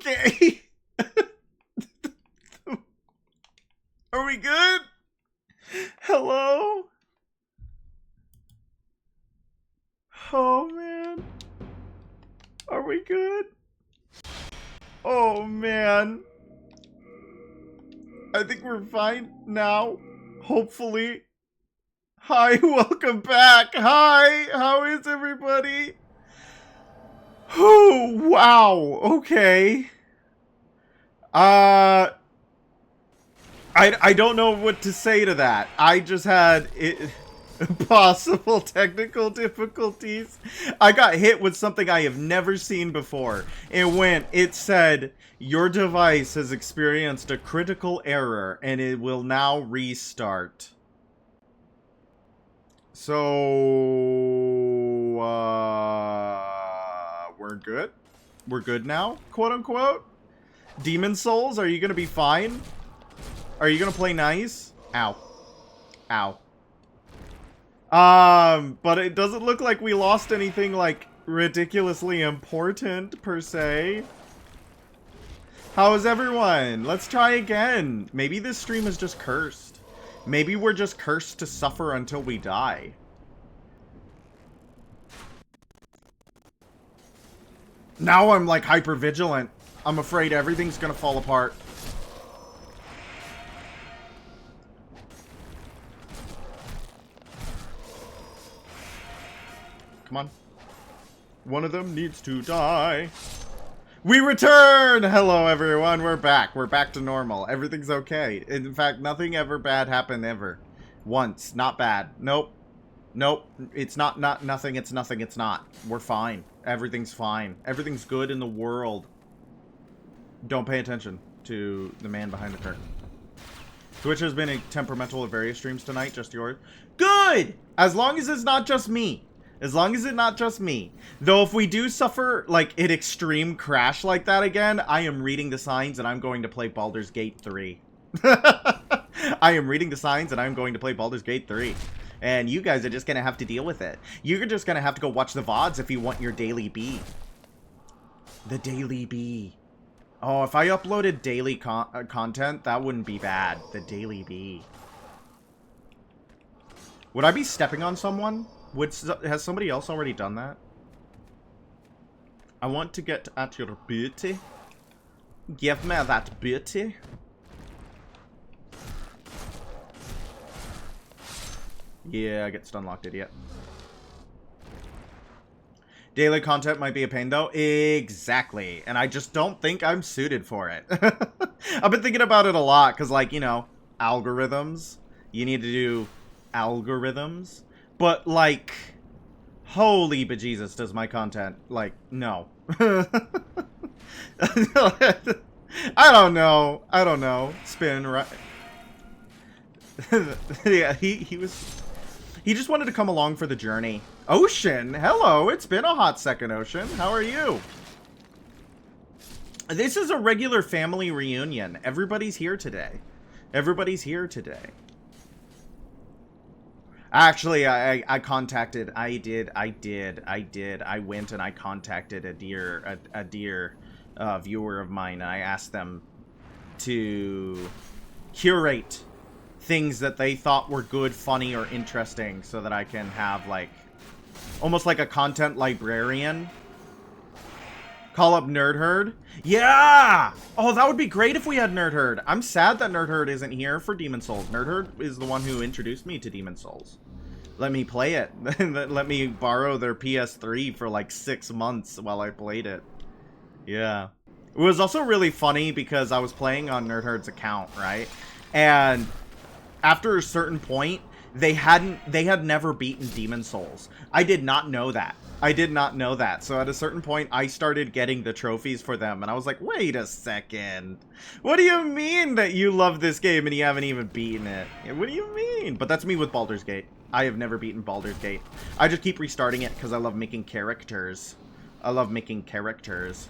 Okay. Are we good? Hello? Oh, man. Are we good? Oh, man. I think we're fine now. Hopefully. Hi, welcome back. Hi, how is everybody? Oh, wow. Okay. I don't know what to say to that. I just had possible technical difficulties. I got hit with something I have never seen before. It said, your device has experienced a critical error and it will now restart. So, we're good? We're good now, quote unquote? Demon Souls, are you gonna be fine? Are you gonna play nice? Ow. Ow. But it doesn't look like we lost anything, like, ridiculously important, per se. How is everyone? Let's try again. Maybe this stream is just cursed. Maybe we're just cursed to suffer until we die. Now I'm, like, hyper-vigilant. I'm afraid everything's gonna fall apart. Come on. One of them needs to die. We return! Hello, everyone. We're back. We're back to normal. Everything's okay. In fact, nothing ever bad happened ever. Once. Not bad. Nope. Nope. It's not nothing. It's nothing. It's not. We're fine. Everything's fine. Everything's good in the world. Don't pay attention to the man behind the curtain. Twitch has been temperamental at various streams tonight. Just yours. Good! As long as it's not just me. As long as it's not just me. Though if we do suffer, like, an extreme crash like that again, I am reading the signs and I'm going to play Baldur's Gate 3. I am reading the signs and I'm going to play Baldur's Gate 3. And you guys are just going to have to deal with it. You're just going to have to go watch the VODs if you want your daily bee. The daily bee. Oh, if I uploaded daily content, that wouldn't be bad. The daily bee. Would I be stepping on someone? Has somebody else already done that? I want to get at your beauty. Give me that beauty. Yeah, I get stun locked, idiot. Daily content might be a pain, though. Exactly. And I just don't think I'm suited for it. I've been thinking about it a lot, because, like, you know, algorithms. You need to do algorithms. But, like, holy bejesus, does my content, like, no. I don't know. I don't know. Spin, right? Yeah, he just wanted to come along for the journey. Ocean, hello. It's been a hot second, Ocean. How are you? This is a regular family reunion. Everybody's here today. Everybody's here today. Actually, I went and I contacted a dear viewer of mine, and I asked them to curate things that they thought were good, funny, or interesting, so that I can have, like, almost like a content librarian. Call up Nerd Herd? Yeah! Oh, that would be great if we had Nerd Herd. I'm sad that Nerd Herd isn't here for Demon Souls. Nerd Herd is the one who introduced me to Demon Souls. Let me play it. Let me borrow their PS3 for like 6 months while I played it. Yeah. It was also really funny because I was playing on Nerd Herd's account, right? And after a certain point, they had never beaten Demon Souls. I did not know that. I did not know that. So at a certain point, I started getting the trophies for them. And I was like, wait a second. What do you mean that you love this game and you haven't even beaten it? What do you mean? But that's me with Baldur's Gate. I have never beaten Baldur's Gate. I just keep restarting it because I love making characters. I love making characters.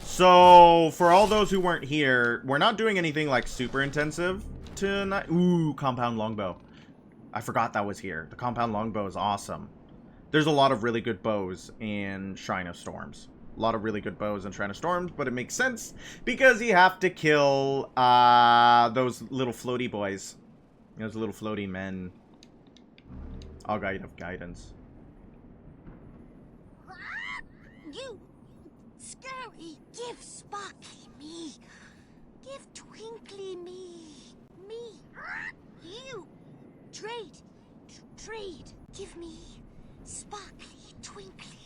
So, for all those who weren't here, we're not doing anything, like, super intensive tonight. Ooh, compound longbow. I forgot that was here. The compound longbow is awesome. There's a lot of really good bows in Shrine of Storms. A lot of really good bows in Shrine of Storms, but it makes sense because you have to kill those little floaty boys. Those little floaty men. I'll guide of guidance. You scary, give Sparkly me. Give Twinkly me. Me. You. Trade. Give me Sparkly, Twinkly.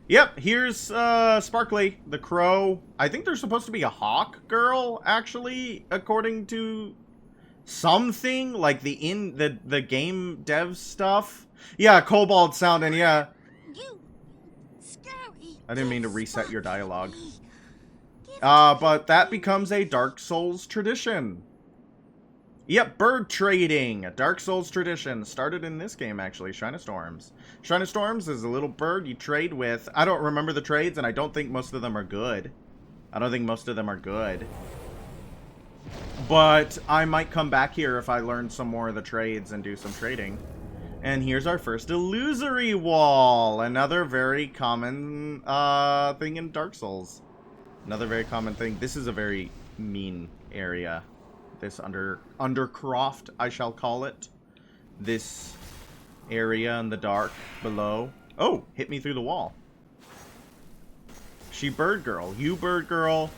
Yep, here's Sparkly, the crow. I think there's supposed to be a hawk girl, actually, according to something like the game dev stuff. Yeah, kobold sounding, yeah. You scary. I didn't mean to reset your dialogue. But that becomes a Dark Souls tradition. Yep, bird trading. A Dark Souls tradition. Started in this game, actually. Shrine of Storms. Shrine of Storms is a little bird you trade with. I don't remember the trades, and I don't think most of them are good. But I might come back here if I learn some more of the trades and do some trading. And here's our first illusory wall. Another very common thing in Dark Souls. Another very common thing. This is a very mean area. This undercroft, I shall call it. This area in the dark below. Oh, hit me through the wall. She bird girl. You bird girl.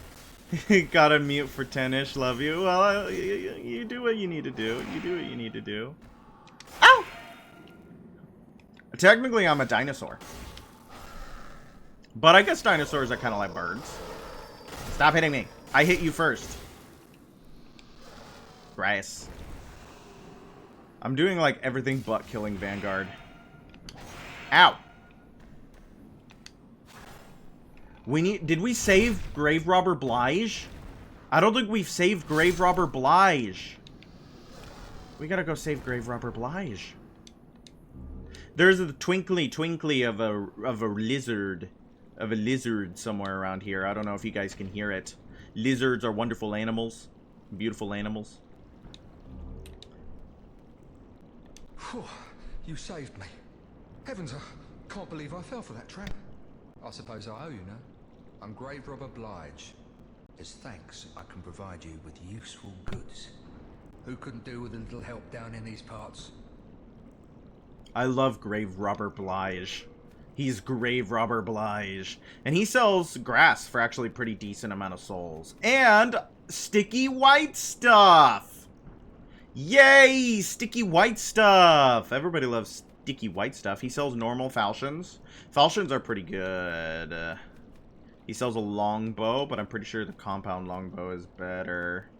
Gotta mute for 10-ish. Love you. Well, you do what you need to do. You do what you need to do. Ow! Technically, I'm a dinosaur. But I guess dinosaurs are kind of like birds. Stop hitting me. I hit you first. Grass. I'm doing like everything but killing Vanguard. Ow. Did we save Grave Robber Blige? I don't think we've saved Grave Robber Blige. We gotta go save Grave Robber Blige. There's a twinkly of a lizard. Of a lizard somewhere around here. I don't know if you guys can hear it. Lizards are wonderful animals. Beautiful animals. You saved me. Heavens, I can't believe I fell for that trap. I suppose I owe you now. I'm Grave Robber Blige. As thanks, I can provide you with useful goods. Who couldn't do with a little help down in these parts? I love Grave Robber Blige. He's Grave Robber Blige. And he sells grass for actually pretty decent amount of souls. And sticky white stuff! Yay! Sticky white stuff! Everybody loves sticky white stuff. He sells normal falchions. Falchions are pretty good. He sells a longbow, but I'm pretty sure the compound longbow is better.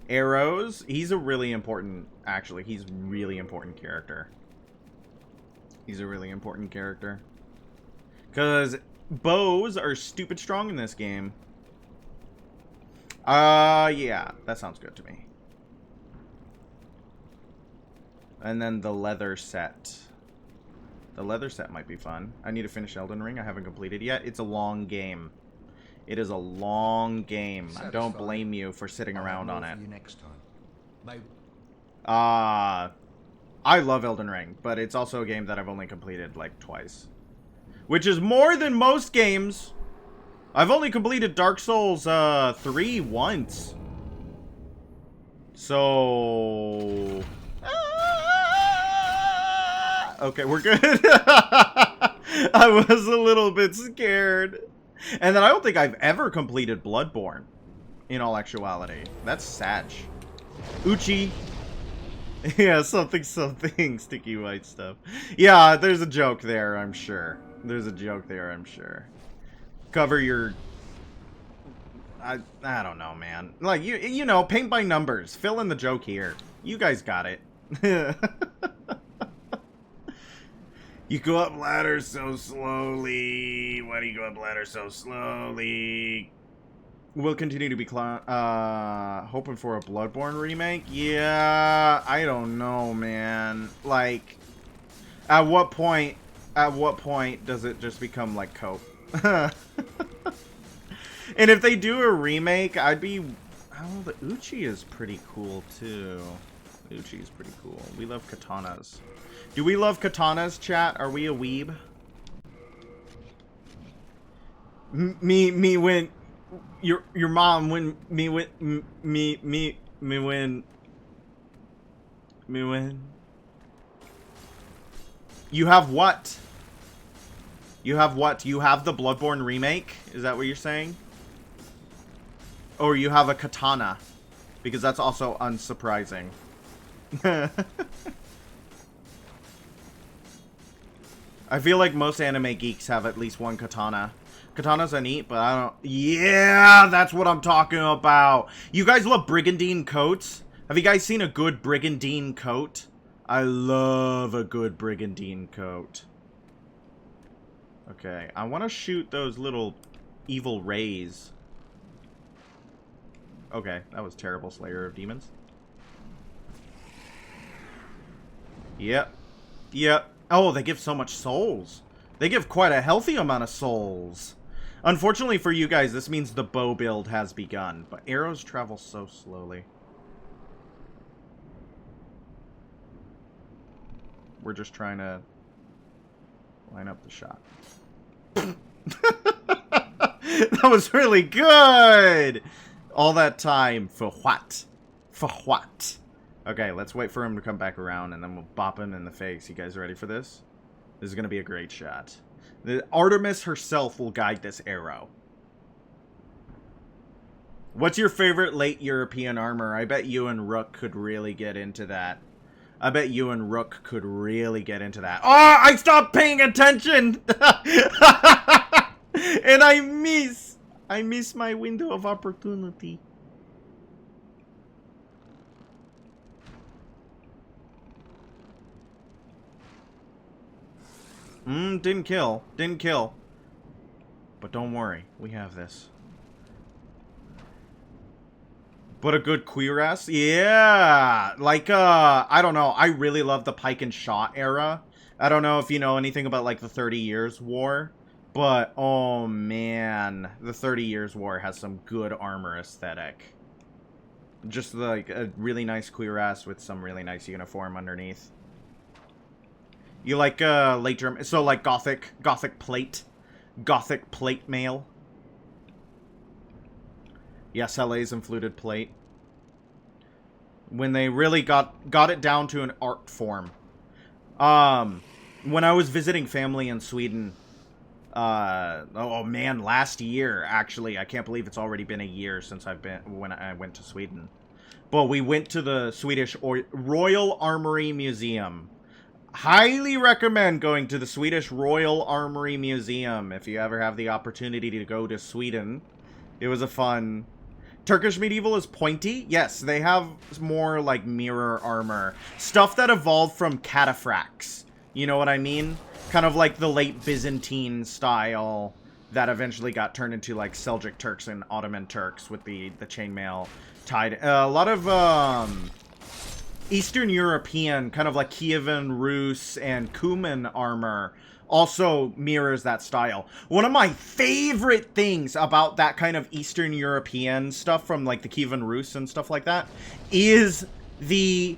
Arrows. He's a really important... Actually, he's a really important character. He's a really important character. Because bows are stupid strong in this game. Yeah. That sounds good to me. And then the leather set. The leather set might be fun. I need to finish Elden Ring. I haven't completed yet. It's a long game. It is a long game. I don't blame you for sitting around on it. Next time. I love Elden Ring, but it's also a game that I've only completed like twice. Which is more than most games. I've only completed Dark Souls 3 once. So... Okay, we're good. I was a little bit scared. And then I don't think I've ever completed Bloodborne, in all actuality. That's Sag. Uchi. Yeah, something, sticky white stuff. Yeah, there's a joke there, I'm sure. There's a joke there, I'm sure. Cover your... I don't know, man. Like, you know, paint by numbers. Fill in the joke here. You guys got it. You go up ladders so slowly. Why do you go up ladders so slowly? We'll continue to be hoping for a Bloodborne remake. Yeah, I don't know, man. Like, at what point does it just become like cope? And if they do a remake, I'd be... Oh, the Uchi is pretty cool too. Uchi's pretty cool. We love katanas. Do we love katanas, chat? Are we a weeb? Me when your mom when me when me when you have what? You have what? You have the Bloodborne remake? Is that what you're saying? Or you have a katana? Because that's also unsurprising. I feel like most anime geeks have at least one katana. Katanas are neat, but I don't... Yeah, that's what I'm talking about. You guys love brigandine coats? Have you guys seen a good brigandine coat? I love a good brigandine coat. Okay, I want to shoot those little evil rays. Okay, that was terrible, Slayer of Demons. Yep. Yep. Oh, they give so much souls. They give quite a healthy amount of souls. Unfortunately for you guys, this means the bow build has begun. But arrows travel so slowly. We're just trying to line up the shot. That was really good! All that time for what? For what? Okay, let's wait for him to come back around and then we'll bop him in the face. You guys ready for this? This is going to be a great shot. The Artemis herself will guide this arrow. What's your favorite late European armor? I bet you and Rook could really get into that. I bet you and Rook could really get into that. Oh, I stopped paying attention! And I miss my window of opportunity. Didn't kill. Didn't kill. But don't worry, we have this. But a good cuirass? Yeah! Like, I don't know. I really love the pike and shot era. I don't know if you know anything about, like, the 30 Years' War. But, oh man. The 30 Years' War has some good armor aesthetic. Just, like, a really nice cuirass with some really nice uniform underneath. You like, late German... So, like, Gothic plate. Gothic plate mail. Yes, LA's and fluted plate. When they really got it down to an art form. When I was visiting family in Sweden... oh man, last year, actually. I can't believe it's already been a year since when I went to Sweden. But we went to the Swedish Royal Armory Museum. Highly recommend going to the Swedish Royal Armory Museum if you ever have the opportunity to go to Sweden. It was a fun... Turkish medieval is pointy? Yes, they have more, like, mirror armor. Stuff that evolved from cataphracts. You know what I mean? Kind of like the late Byzantine style that eventually got turned into, like, Seljuk Turks and Ottoman Turks with the chainmail tied. A lot of, Eastern European, kind of like Kievan, Rus, and Cuman armor also mirrors that style. One of my favorite things about that kind of Eastern European stuff from like the Kievan Rus and stuff like that is the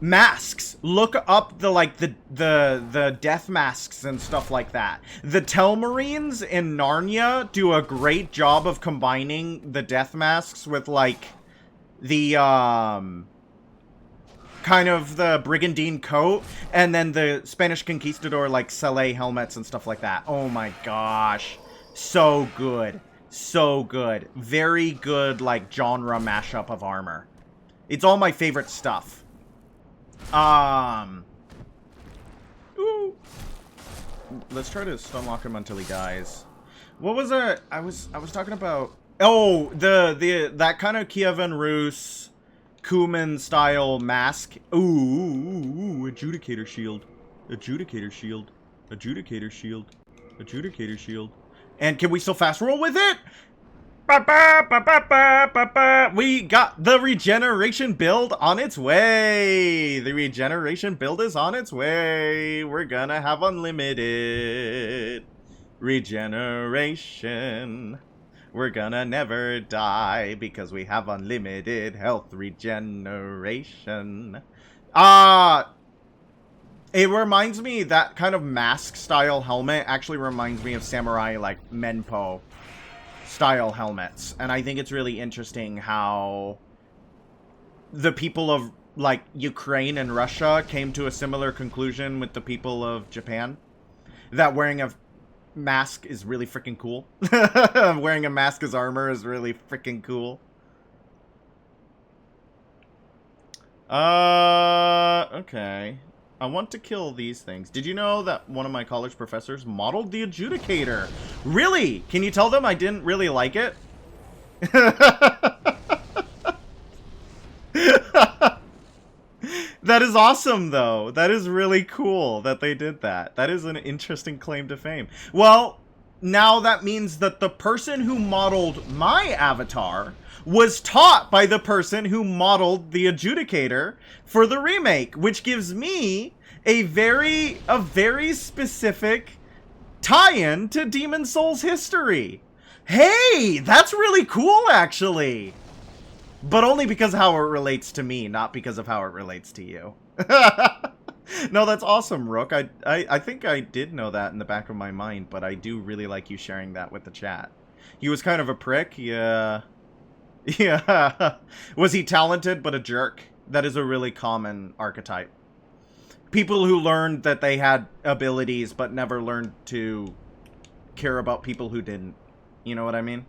masks. Look up the death masks and stuff like that. The Telmarines in Narnia do a great job of combining the death masks with like the kind of the brigandine coat, and then the Spanish conquistador, like, Salé helmets and stuff like that. Oh my gosh. So good. So good. Very good, like, genre mashup of armor. It's all my favorite stuff. Ooh. Let's try to stunlock him until he dies. What was it? I was talking about... Oh, that kind of Kievan Rus... Cuman style mask. Ooh, adjudicator shield. Adjudicator shield. Adjudicator shield. Adjudicator shield. And can we still fast roll with it? We got the regeneration build on its way. The regeneration build is on its way. We're gonna have unlimited regeneration. We're gonna never die because we have unlimited health regeneration. It reminds me, that kind of mask style helmet actually reminds me of samurai, like, Menpo style helmets. And I think it's really interesting how the people of, like, Ukraine and Russia came to a similar conclusion with the people of Japan. That wearing a mask is really freaking cool. Wearing a mask as armor is really freaking cool. Okay. I want to kill these things. Did you know that one of my college professors modeled the adjudicator? Really? Can you tell them I didn't really like it? That is awesome, though. That is really cool that they did that. That is an interesting claim to fame. Well, now that means that the person who modeled my avatar was taught by the person who modeled the adjudicator for the remake, which gives me a very specific tie-in to Demon Souls history. Hey, that's really cool, actually. But only because of how it relates to me, not because of how it relates to you. No, that's awesome, Rook. I think I did know that in the back of my mind, but I do really like you sharing that with the chat. He was kind of a prick, yeah. Yeah. Was he talented but a jerk? That is a really common archetype. People who learned that they had abilities but never learned to care about people who didn't. You know what I mean?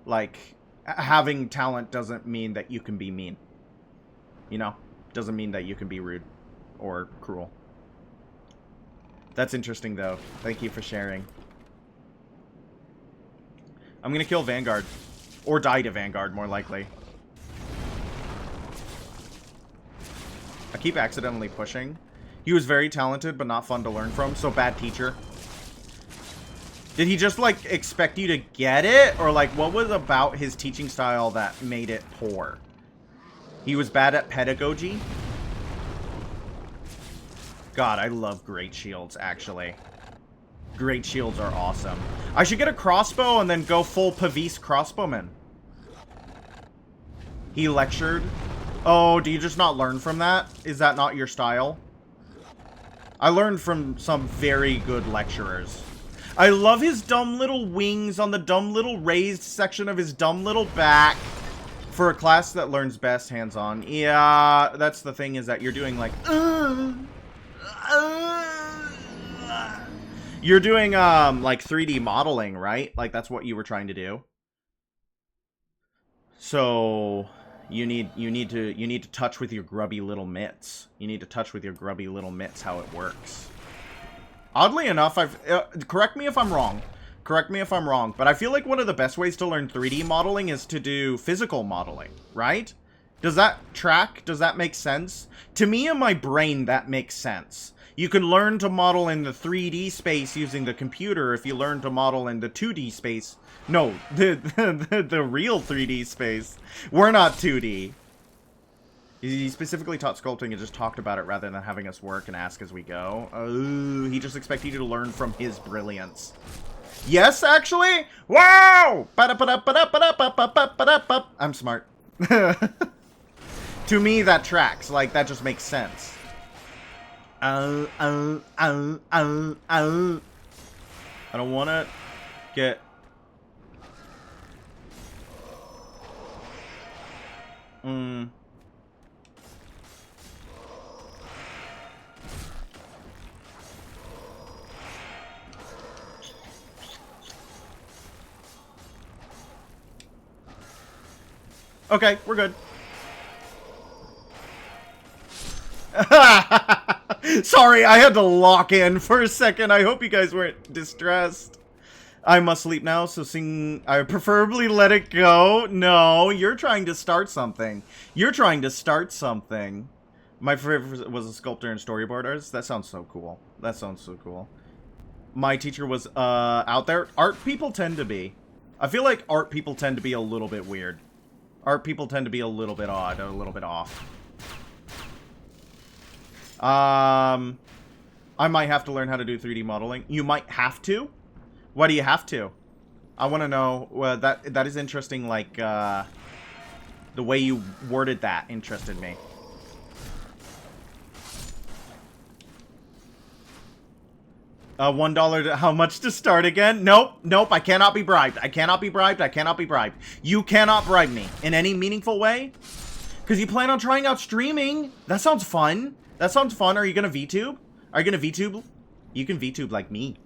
Like, having talent doesn't mean that you can be mean. You know? Doesn't mean that you can be rude or cruel. That's interesting, though. Thank you for sharing. I'm gonna kill Vanguard. Or die to Vanguard, more likely. I keep accidentally pushing. He was very talented, but not fun to learn from, so bad teacher. Did he just, like, expect you to get it? Or, like, what was about his teaching style that made it poor? He was bad at pedagogy? God, I love great shields, actually. Great shields are awesome. I should get a crossbow and then go full Pavis crossbowman. He lectured. Oh, do you just not learn from that? Is that not your style? I learned from some very good lecturers. I love his dumb little wings on the dumb little raised section of his dumb little back. For a class that learns best hands-on. Yeah, that's the thing, is that you're doing like... You're doing, like 3D modeling, right? Like, that's what you were trying to do. So... You need to touch with your grubby little mitts. You need to touch with your grubby little mitts how it works. Oddly enough, correct me if I'm wrong. Correct me if I'm wrong, but I feel like one of the best ways to learn 3D modeling is to do physical modeling, right? Does that track? Does that make sense? To me, in my brain, that makes sense. You can learn to model in the 3D space using the computer if you learn to model in the 2D space. No, the real 3D space. We're not 2D. He specifically taught sculpting and just talked about it rather than having us work and ask as we go. Oh, he just expected you to learn from his brilliance. Yes, actually? Wow! I'm smart. To me, that tracks. Like, that just makes sense. I don't want to get... Okay, we're good. Sorry, I had to lock in for a second. I hope you guys weren't distressed. I must sleep now, so I preferably let it go. No, you're trying to start something. You're trying to start something. My favorite was a sculptor and storyboard artist. That sounds so cool. That sounds so cool. My teacher was out there. Art people tend to be. I feel like art people tend to be a little bit weird. Art people tend to be a little bit odd, a little bit off. I might have to learn how to do 3D modeling. You might have to? Why do you have to? I want to know. Well, that is interesting. Like the way you worded that interested me. $1 how much to start again? Nope, nope, I cannot be bribed. I cannot be bribed. I cannot be bribed. You cannot bribe me in any meaningful way. Because you plan on trying out streaming. That sounds fun. That sounds fun. Are you going to VTube? Are you going to VTube? You can VTube like me.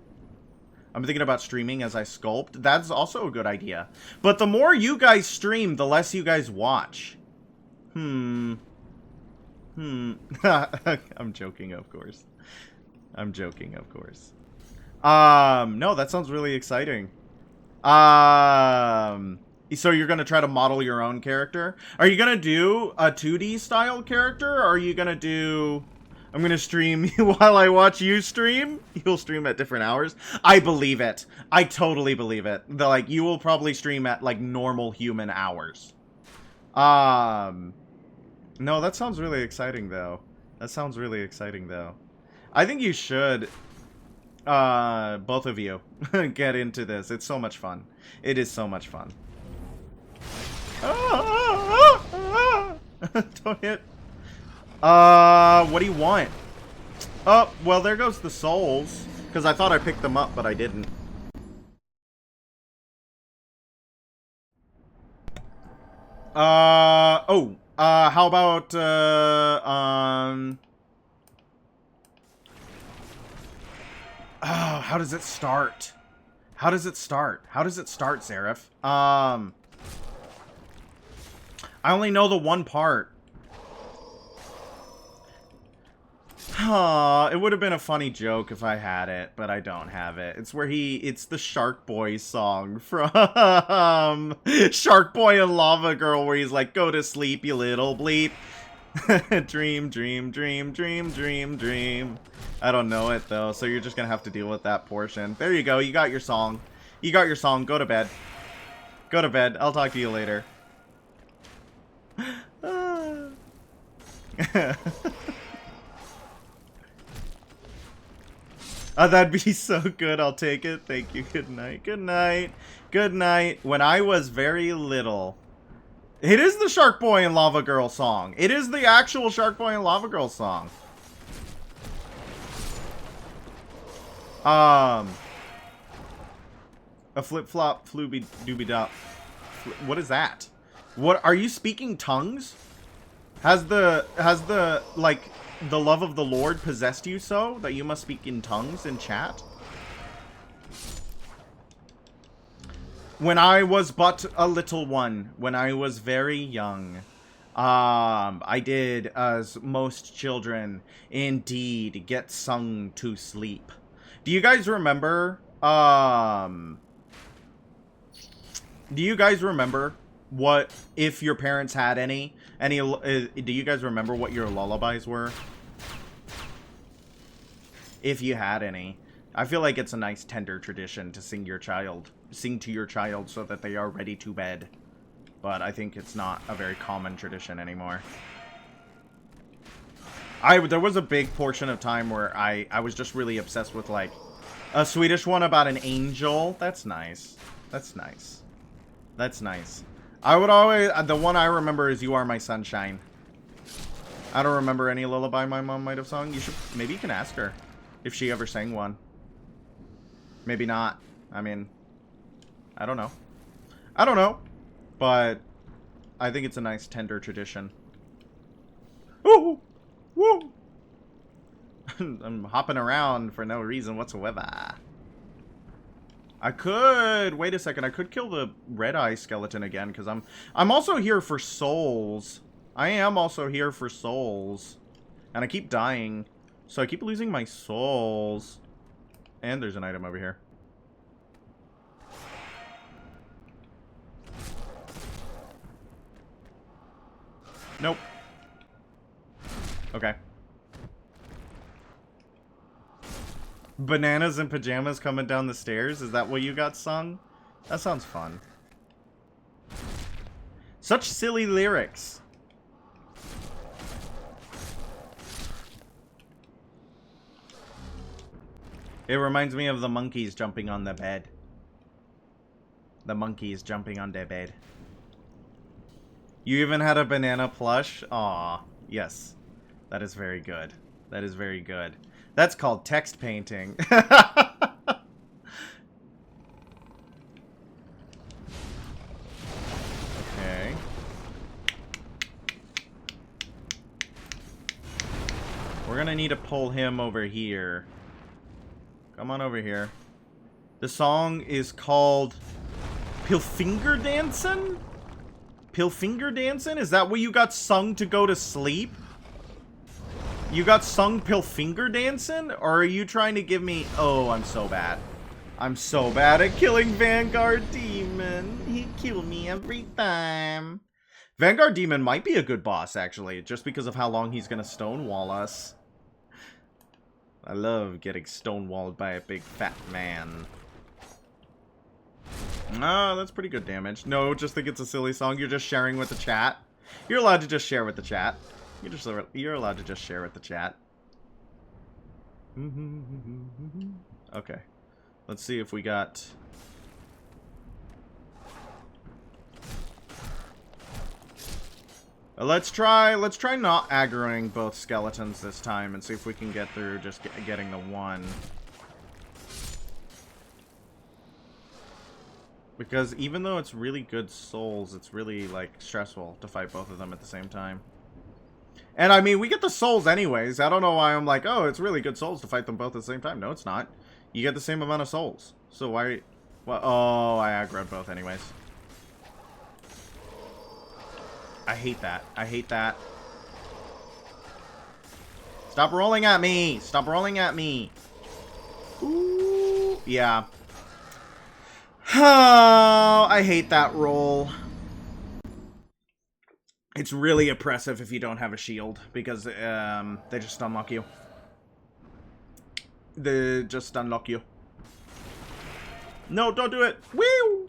I'm thinking about streaming as I sculpt. That's also a good idea. But the more you guys stream, the less you guys watch. I'm joking, of course. I'm joking, of course. No, that sounds really exciting. So you're gonna try to model your own character? Are you gonna do a 2D style character? Or are you gonna do... I'm gonna stream while I watch you stream? You'll stream at different hours? I believe it. I totally believe it. Like, you will probably stream at, like, normal human hours. No, that sounds really exciting, though. That sounds really exciting, though. I think you should... both of you get into this. It's so much fun. It is so much fun. Don't hit. What do you want? Oh, well, there goes the souls. Because I thought I picked them up, but I didn't. How about, oh, how does it start? How does it start? How does it start, Seraph? I only know the one part. It would have been a funny joke if I had it, but I don't have it. It's where it's the Shark Boy song from Shark Boy and Lava Girl, where he's like, go to sleep, you little bleep. Dream, dream, dream, dream, dream, dream. I don't know it, though, so you're just gonna have to deal with that portion. There you go, you got your song. You got your song, go to bed. Go to bed, I'll talk to you later. Oh, that'd be so good. I'll take it. Thank you. Good night. Good night. Good night. When I was very little... It is the Shark Boy and Lava Girl song. It is the actual Shark Boy and Lava Girl song. A flip-flop, flooby-dooby-dop. What is that? What, are you speaking tongues? Has the, like... the love of the Lord possessed you so that you must speak in tongues in chat? When I was but a little one, when I was very young, I did, as most children, indeed get sung to sleep. Do you guys remember, what, if your parents had any, do you guys remember what your lullabies were? If you had any. I feel like it's a nice tender tradition to sing to your child so that they are ready to bed. But I think it's not a very common tradition anymore. There was a big portion of time where I was just really obsessed with, like, a Swedish one about an angel. That's nice. That's nice. That's nice. I would always... the one I remember is You Are My Sunshine. I don't remember any lullaby my mom might have sung. Maybe you can ask her if she ever sang one. Maybe not. I mean, I don't know. I don't know. But I think it's a nice, tender tradition. Ooh! Woo! I'm hopping around for no reason whatsoever. I could... Wait a second. I could kill the red-eye skeleton again, because I'm also here for souls. I am also here for souls. And I keep dying. So I keep losing my souls. And there's an item over here. Nope. Okay. Bananas and pajamas coming down the stairs? Is that what you got sung? That sounds fun. Such silly lyrics. It reminds me of the monkeys jumping on the bed. The monkeys jumping on their bed. You even had a banana plush? Aw, yes. That is very good. That is very good. That's called text painting. Okay. We're gonna need to pull him over here. Come on over here. The song is called Pilfinger Dancin'? Pilfinger Dancin'? Is that what you got sung to go to sleep? You got sung Pilfinger Dancin'? Or are you trying to give me... Oh, I'm so bad. I'm so bad at killing Vanguard Demon. He kill me every time. Vanguard Demon might be a good boss, actually. Just because of how long he's gonna stonewall us. I love getting stonewalled by a big fat man. Oh, that's pretty good damage. No, just think it's a silly song. You're just sharing with the chat. You're allowed to just share with the chat. You're allowed to just share with the chat. Okay. Let's see if we got... Let's try not aggroing both skeletons this time and see if we can get through just getting the one. Because even though it's really good souls, it's really, like, stressful to fight both of them at the same time. And, I mean, we get the souls anyways. I don't know why I'm like, oh, it's really good souls to fight them both at the same time. No, it's not. You get the same amount of souls. So why... Well, oh, I aggroed both anyways. I hate that. I hate that. Stop rolling at me! Stop rolling at me! Ooh, yeah. Oh, I hate that roll. It's really oppressive if you don't have a shield, because they just unlock you. They just unlock you. No, don't do it! Woo!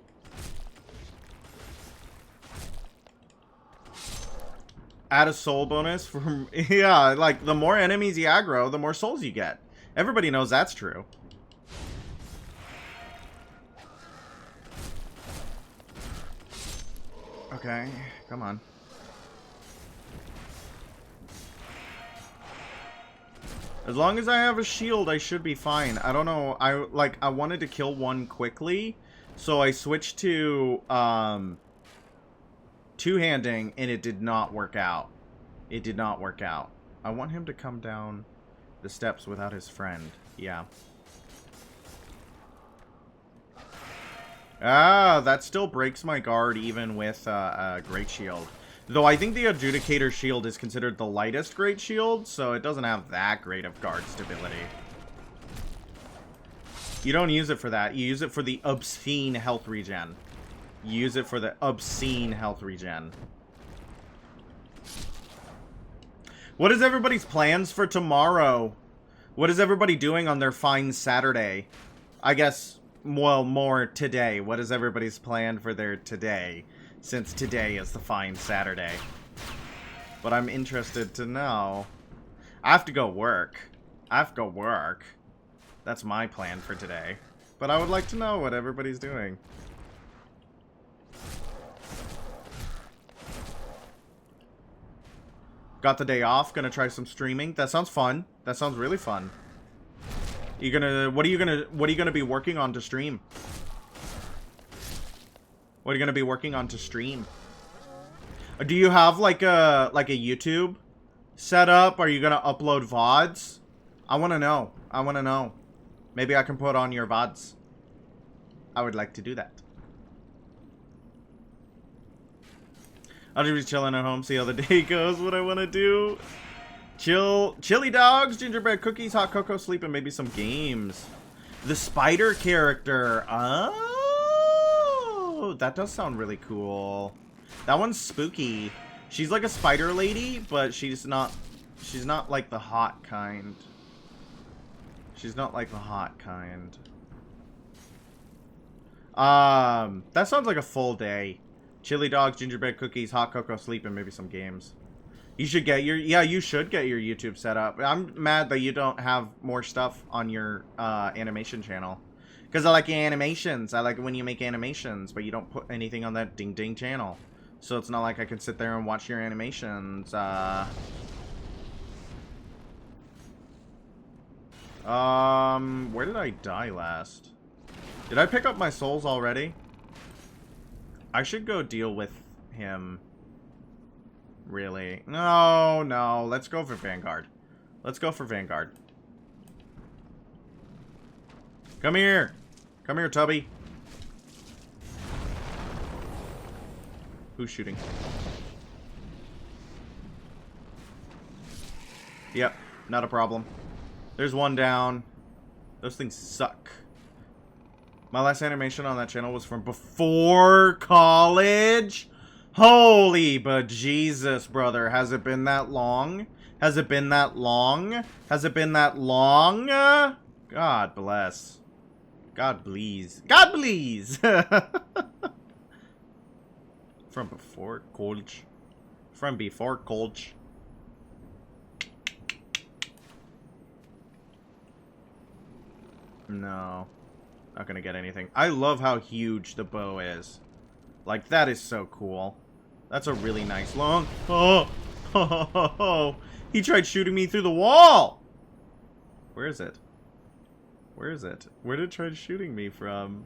Add a soul bonus from... Yeah, like, the more enemies you aggro, the more souls you get. Everybody knows that's true. Okay, come on. As long as I have a shield, I should be fine. I don't know. I wanted to kill one quickly, so I switched to two-handing, and it did not work out. It did not work out. I want him to come down the steps without his friend. Yeah. Ah, that still breaks my guard even with a Great Shield. Though I think the Adjudicator Shield is considered the lightest Great Shield, so it doesn't have that great of guard stability. You don't use it for that. You use it for the obscene health regen. You use it for the obscene health regen. What is everybody's plans for tomorrow? What is everybody doing on their fine Saturday? I guess, well, more today. What is everybody's plan for their today? Since today is the fine Saturday. But I'm interested to know. I have to go work. I have to go work. That's my plan for today. But I would like to know what everybody's doing. Got the day off, gonna try some streaming. That sounds fun. That sounds really fun. What are you gonna be working on to stream? What are you gonna be working on to stream? Do you have like a YouTube set up? Are you gonna upload VODs? I wanna know. I wanna know. Maybe I can put on your VODs. I would like to do that. I'll just be chilling at home, see how the day goes, what I want to do. Chill. Chili dogs, gingerbread cookies, hot cocoa, sleep, and maybe some games. The spider character. Oh, that does sound really cool. That one's spooky. She's like a spider lady, but she's not like the hot kind. She's not like the hot kind. That sounds like a full day. Chili dogs, gingerbread cookies, hot cocoa, sleep, and maybe some games. You should get your... Yeah, you should get your YouTube set up. I'm mad that you don't have more stuff on your animation channel. Because I like your animations. I like it when you make animations, but you don't put anything on that ding ding channel. So it's not like I can sit there and watch your animations. Where did I die last? Did I pick up my souls already? I should go deal with him. Really? No, no. Let's go for Vanguard. Let's go for Vanguard. Come here. Come here, Tubby. Who's shooting? Yep, not a problem. There's one down. Those things suck. My last animation on that channel was from before college. Holy bejesus, brother. Has it been that long? Has it been that long? Has it been that long? God bless. God please. God please. From before college. From before college. No. Not gonna get anything. I love how huge the bow is. Like, that is so cool. That's a really nice long... Oh! Oh! He tried shooting me through the wall! Where is it? Where is it? Where did it try shooting me from?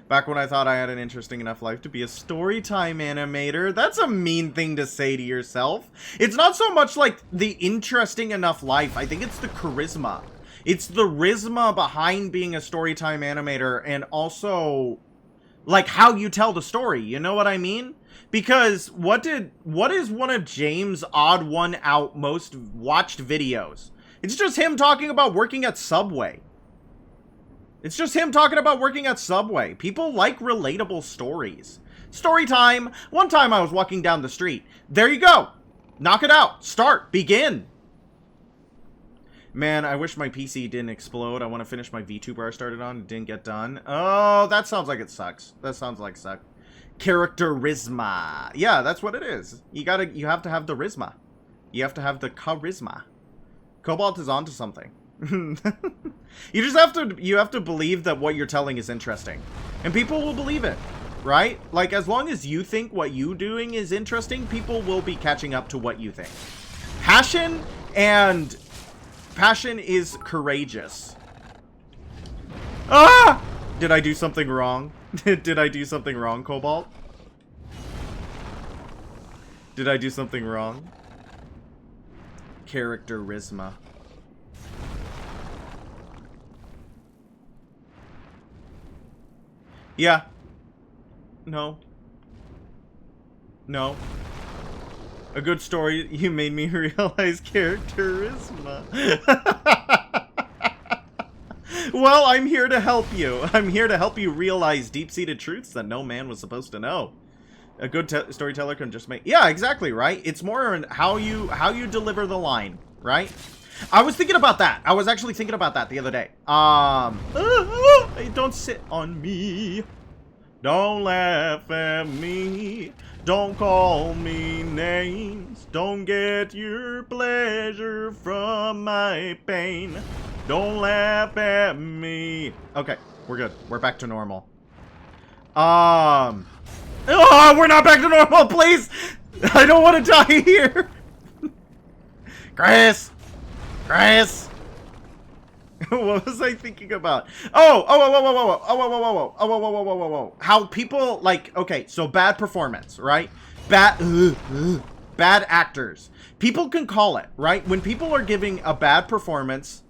Back when I thought I had an interesting enough life to be a storytime animator. That's a mean thing to say to yourself. It's not so much like the interesting enough life. I think it's the charisma. It's the charisma behind being a storytime animator, and also like how you tell the story. You know what I mean? Because what is one of James' odd one out most watched videos? It's just him talking about working at Subway. It's just him talking about working at Subway. People like relatable stories. Story time. One time I was walking down the street. There you go. Knock it out. Start. Begin. Man, I wish my PC didn't explode. I want to finish my VTuber I started on. It didn't get done. Oh, that sounds like it sucks. That sounds like suck. Characterisma. Yeah, that's what it is. You have to have the risma. You have to have the charisma. Cobalt is onto something. You have to believe that what you're telling is interesting. And people will believe it, right? Like, as long as you think what you're doing is interesting, people will be catching up to what you think. Passion is courageous. Ah! Did I do something wrong? Did I do something wrong, Cobalt? Did I do something wrong? Characterisma. Yeah. No. No. A good story, you made me realize characterisma. Well, I'm here to help you. I'm here to help you realize deep-seated truths that no man was supposed to know. A good storyteller can just make... Yeah, exactly, right? It's more in how you deliver the line, right? I was thinking about that. I was actually thinking about that the other day. Don't sit on me. Don't laugh at me. Don't call me names. Don't get your pleasure from my pain. Don't laugh at me. Okay, we're good. We're back to normal. Oh, we're not back to normal, please. I don't want to die here. Chris. What was I thinking about? Whoa. How people, like, okay, so bad performance, right? Bad actors. People can call it, right? When people are giving a bad performance,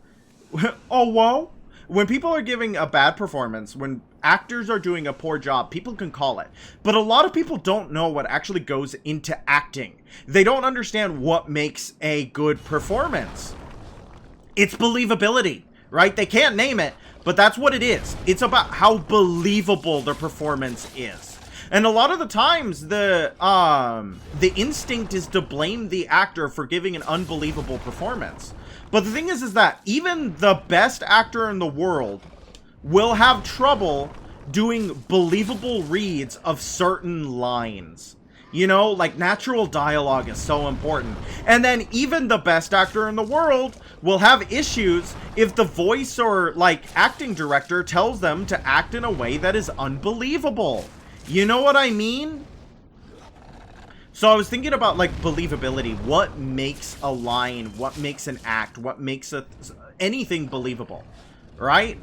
when people are giving a bad performance, when actors are doing a poor job, people can call it. But a lot of people don't know what actually goes into acting. They don't understand what makes a good performance. It's believability, right? They can't name it, but that's what it is. It's about how believable their performance is. And a lot of the times, the instinct is to blame the actor for giving an unbelievable performance. But the thing is that even the best actor in the world will have trouble doing believable reads of certain lines. You know, like, natural dialogue is so important. And then even the best actor in the world will have issues if the voice or, like, acting director tells them to act in a way that is unbelievable. You know what I mean? So I was thinking about, like, believability. What makes a line, what makes an act, what makes anything believable, right?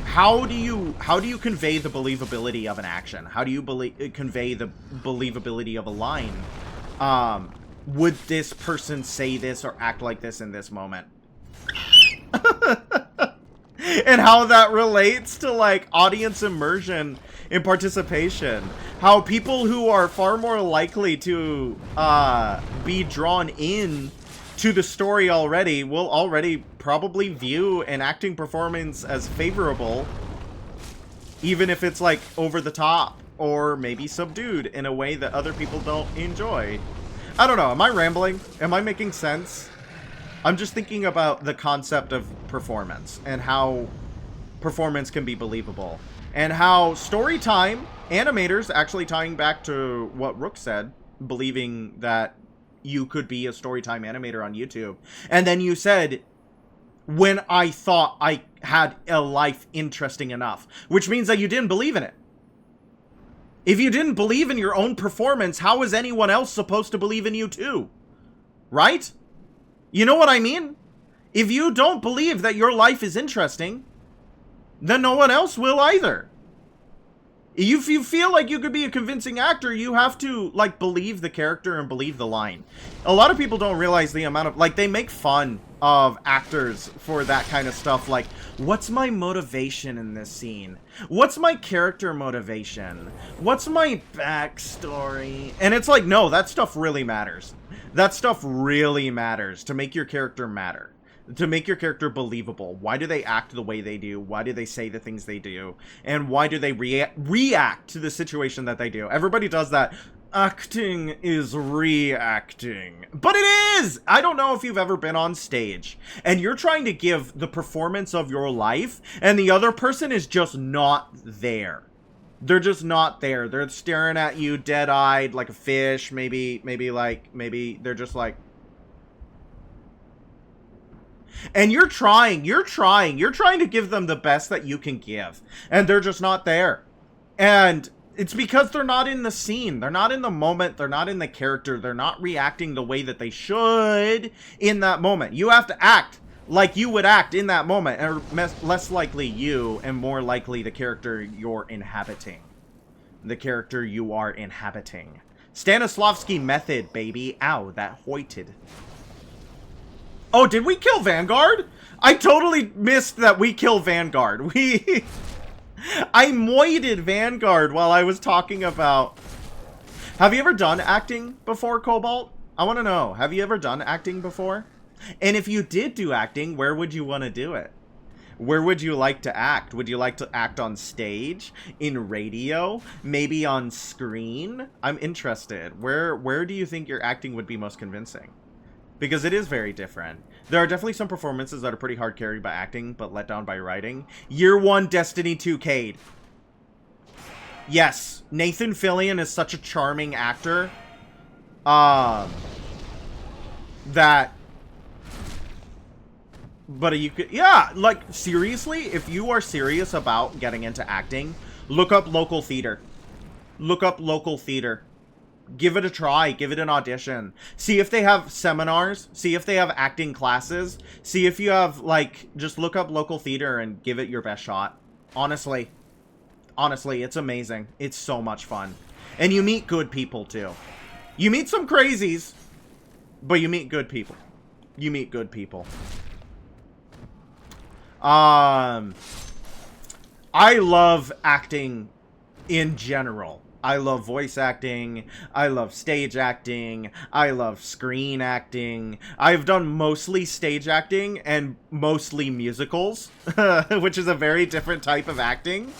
How do you convey the believability of an action? How do you convey the believability of a line? Would this person say this or act like this in this moment? And how that relates to, like, audience immersion and participation. How people who are far more likely to be drawn in to the story already will already probably view an acting performance as favorable, even if it's, like, over the top or maybe subdued in a way that other people don't enjoy. I don't know. Am I rambling? Am I making sense? I'm just thinking about the concept of performance and how performance can be believable, and how story time animators, actually tying back to what Rook said, believing that you could be a storytime animator on YouTube. And then you said, when I thought I had a life interesting enough, which means that you didn't believe in it. If you didn't believe in your own performance, how is anyone else supposed to believe in you too? Right? You know what I mean? If you don't believe that your life is interesting, then no one else will either. If you feel like you could be a convincing actor, you have to, like, believe the character and believe the line. A lot of people don't realize the amount of, like, they make fun of actors for that kind of stuff. Like, what's my motivation in this scene? What's my character motivation? What's my backstory? And it's like, no, that stuff really matters. That stuff really matters to make your character matter. To make your character believable. Why do they act the way they do? Why do they say the things they do? And why do they react to the situation that they do? Everybody does that. Acting is reacting. But it is! I don't know if you've ever been on stage and you're trying to give the performance of your life and the other person is just not there. They're just not there. They're staring at you dead-eyed like a fish. Maybe they're just like... And you're trying to give them the best that you can give. And they're just not there. And it's because they're not in the scene. They're not in the moment. They're not in the character. They're not reacting the way that they should in that moment. You have to act like you would act in that moment. And less likely you and more likely the character you're inhabiting. The character you are inhabiting. Stanislavski method, baby. Ow, that hoited. Oh, did we kill Vanguard? I totally missed that we killed Vanguard. I moided Vanguard while I was talking about... Have you ever done acting before, Cobalt? I want to know. Have you ever done acting before? And if you did do acting, where would you want to do it? Where would you like to act? Would you like to act on stage? In radio? Maybe on screen? I'm interested. Where do you think your acting would be most convincing? Because it is very different. There are definitely some performances that are pretty hard carried by acting, but let down by writing. Year 1 Destiny 2 Cade. Yes, Nathan Fillion is such a charming actor. That... But you could... Yeah, like, seriously, if you are serious about getting into acting, look up local theater. Look up local theater. Give it a try. Give it an audition. See if they have seminars. See if they have acting classes. See if you have, like, just look up local theater and give it your best shot. Honestly. Honestly, it's amazing. It's so much fun. And you meet good people, too. You meet some crazies, but you meet good people. You meet good people. I love acting in general. I love voice acting, I love stage acting, I love screen acting. I've done mostly stage acting and mostly musicals, which is a very different type of acting.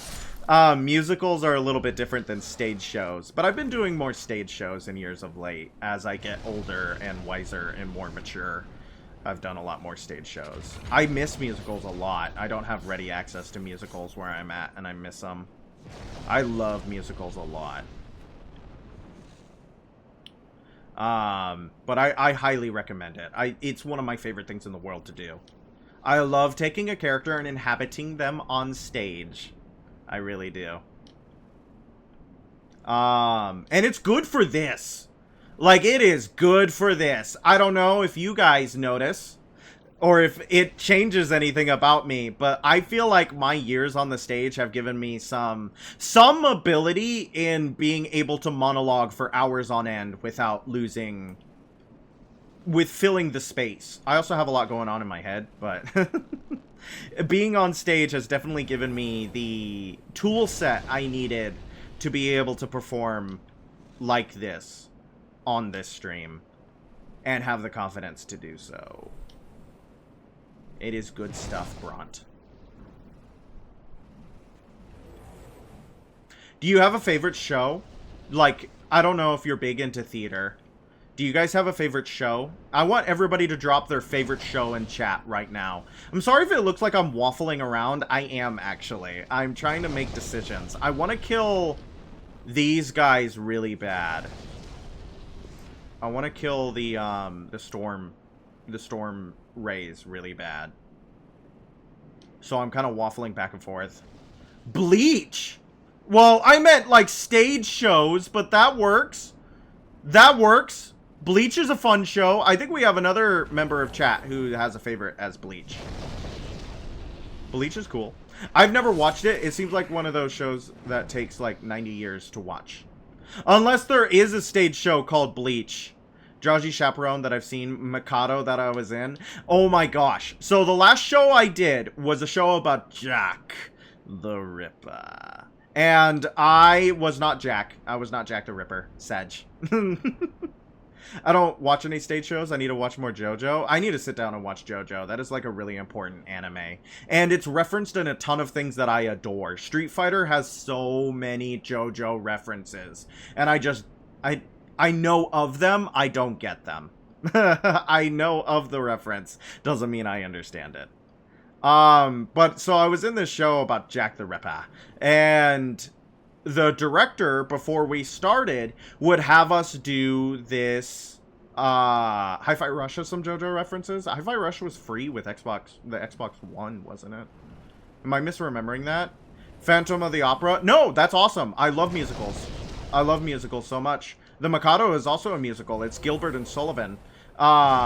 Musicals are a little bit different than stage shows, but I've been doing more stage shows in years of late. As I get older and wiser and more mature, I've done a lot more stage shows. I miss musicals a lot. I don't have ready access to musicals where I'm at, and I miss them. I love musicals a lot. But I highly recommend it. It's one of my favorite things in the world to do. I love taking a character and inhabiting them on stage. I really do. And it's good for this. Like, it is good for this. I don't know if you guys notice, or if it changes anything about me, but I feel like my years on the stage have given me some ability in being able to monologue for hours on end without filling the space. I also have a lot going on in my head, but being on stage has definitely given me the tool set I needed to be able to perform like this on this stream and have the confidence to do so. It is good stuff, Bront. Do you have a favorite show? Like, I don't know if you're big into theater. Do you guys have a favorite show? I want everybody to drop their favorite show in chat right now. I'm sorry if it looks like I'm waffling around. I am, actually. I'm trying to make decisions. I want to kill these guys really bad. I want to kill the storm rays really bad. So I'm kind of waffling back and forth. Bleach! Well, I meant like stage shows, but that works. That works. Bleach is a fun show. I think we have another member of chat who has a favorite as Bleach. Bleach is cool. I've never watched it. It seems like one of those shows that takes like 90 years to watch. Unless there is a stage show called Bleach. Jaji Chaperone that I've seen, Mikado that I was in. Oh my gosh. So the last show I did was a show about Jack the Ripper. And I was not Jack. I was not Jack the Ripper. Sedge. I don't watch any stage shows. I need to watch more JoJo. I need to sit down and watch JoJo. That is like a really important anime. And it's referenced in a ton of things that I adore. Street Fighter has so many JoJo references. And I know of them. I don't get them. I know of the reference. Doesn't mean I understand it. But so I was in this show about Jack the Ripper. And the director, before we started, would have us do this, Hi-Fi Rush has some JoJo references. Hi-Fi Rush was free with the Xbox One, wasn't it? Am I misremembering that? Phantom of the Opera? No, that's awesome. I love musicals. I love musicals so much. The Mikado is also a musical. It's Gilbert and Sullivan. The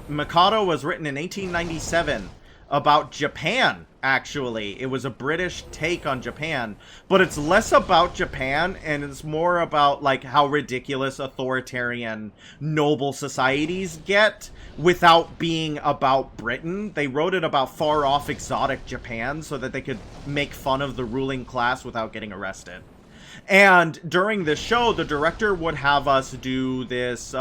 Mikado was written in 1897 about Japan, actually. It was a British take on Japan, but it's less about Japan and it's more about like how ridiculous authoritarian noble societies get without being about Britain. They wrote it about far off exotic Japan so that they could make fun of the ruling class without getting arrested. And during this show, the director would have us do this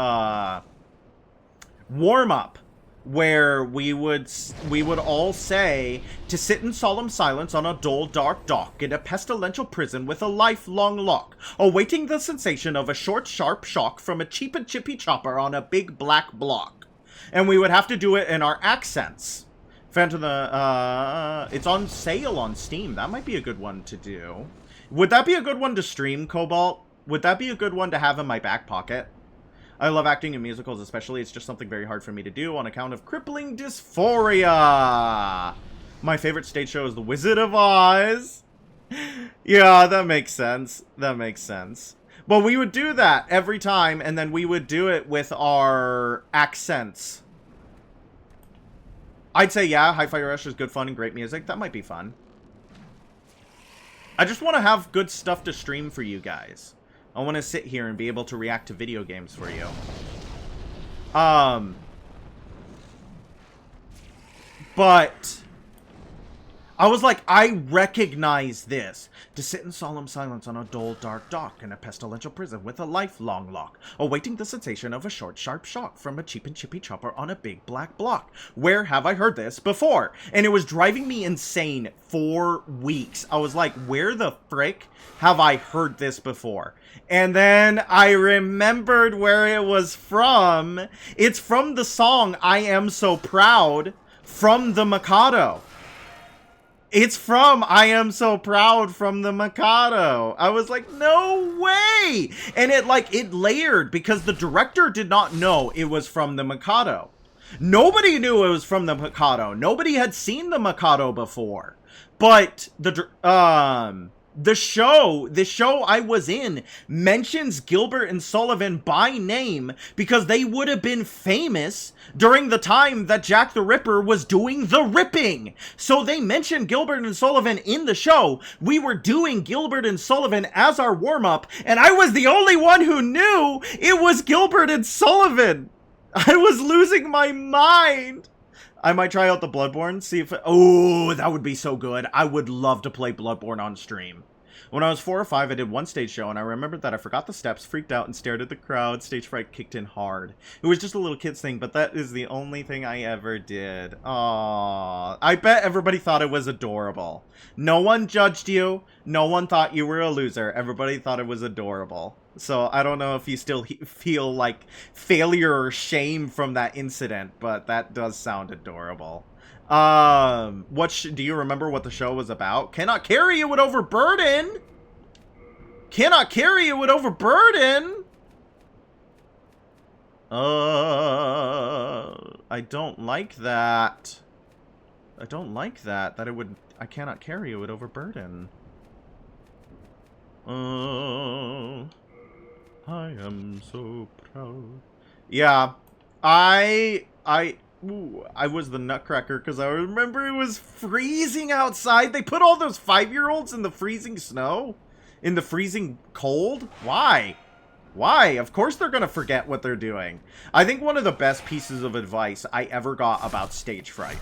warm-up where we would all say to sit in solemn silence on a dull dark dock in a pestilential prison with a lifelong lock, awaiting the sensation of a short sharp shock from a cheap and chippy chopper on a big black block. And we would have to do it in our accents. Phantom it's on sale on Steam. That might be a good one to do. Would that be a good one to stream, Cobalt? Would that be a good one to have in my back pocket? I love acting in musicals especially. It's just something very hard for me to do on account of crippling dysphoria. My favorite stage show is The Wizard of Oz. Yeah, that makes sense. That makes sense. But we would do that every time, and then we would do it with our accents. I'd say, yeah, Hi-Fi Rush is good fun and great music. That might be fun. I just want to have good stuff to stream for you guys. I want to sit here and be able to react to video games for you. But I was like, I recognize this. To sit in solemn silence on a dull, dark dock in a pestilential prison with a lifelong lock, awaiting the sensation of a short, sharp shock from a cheap and chippy chopper on a big black block. Where have I heard this before? And it was driving me insane for weeks. I was like, where the frick have I heard this before? And then I remembered where it was from. It's from the song I Am So Proud from the Mikado. It's from I Am So Proud from the Mikado. I was like, no way! And it layered because the director did not know it was from the Mikado. Nobody knew it was from the Mikado. Nobody had seen the Mikado before. But the show I was in mentions Gilbert and Sullivan by name because they would have been famous during the time that Jack the Ripper was doing the ripping. So they mentioned Gilbert and Sullivan in the show. We were doing Gilbert and Sullivan as our warm-up, and I was the only one who knew it was Gilbert and Sullivan. I was losing my mind. I might try out the Bloodborne, see if... Oh, that would be so good. I would love to play Bloodborne on stream. When I was 4 or 5, I did one stage show, and I remembered that I forgot the steps, freaked out, and stared at the crowd. Stage fright kicked in hard. It was just a little kid's thing, but that is the only thing I ever did. Aww. I bet everybody thought it was adorable. No one judged you. No one thought you were a loser. Everybody thought it was adorable. So I don't know if you still feel like failure or shame from that incident, but that does sound adorable. Do you remember what the show was about? Cannot carry you with overburden. Cannot carry you with overburden. I don't like that. I don't like that. I cannot carry you with overburden. I am so proud. Yeah, I was the nutcracker because I remember it was freezing outside. They put all those 5-year-olds in the freezing snow, in the freezing cold. Why? Why? Of course they're gonna forget what they're doing. I think one of the best pieces of advice I ever got about stage fright.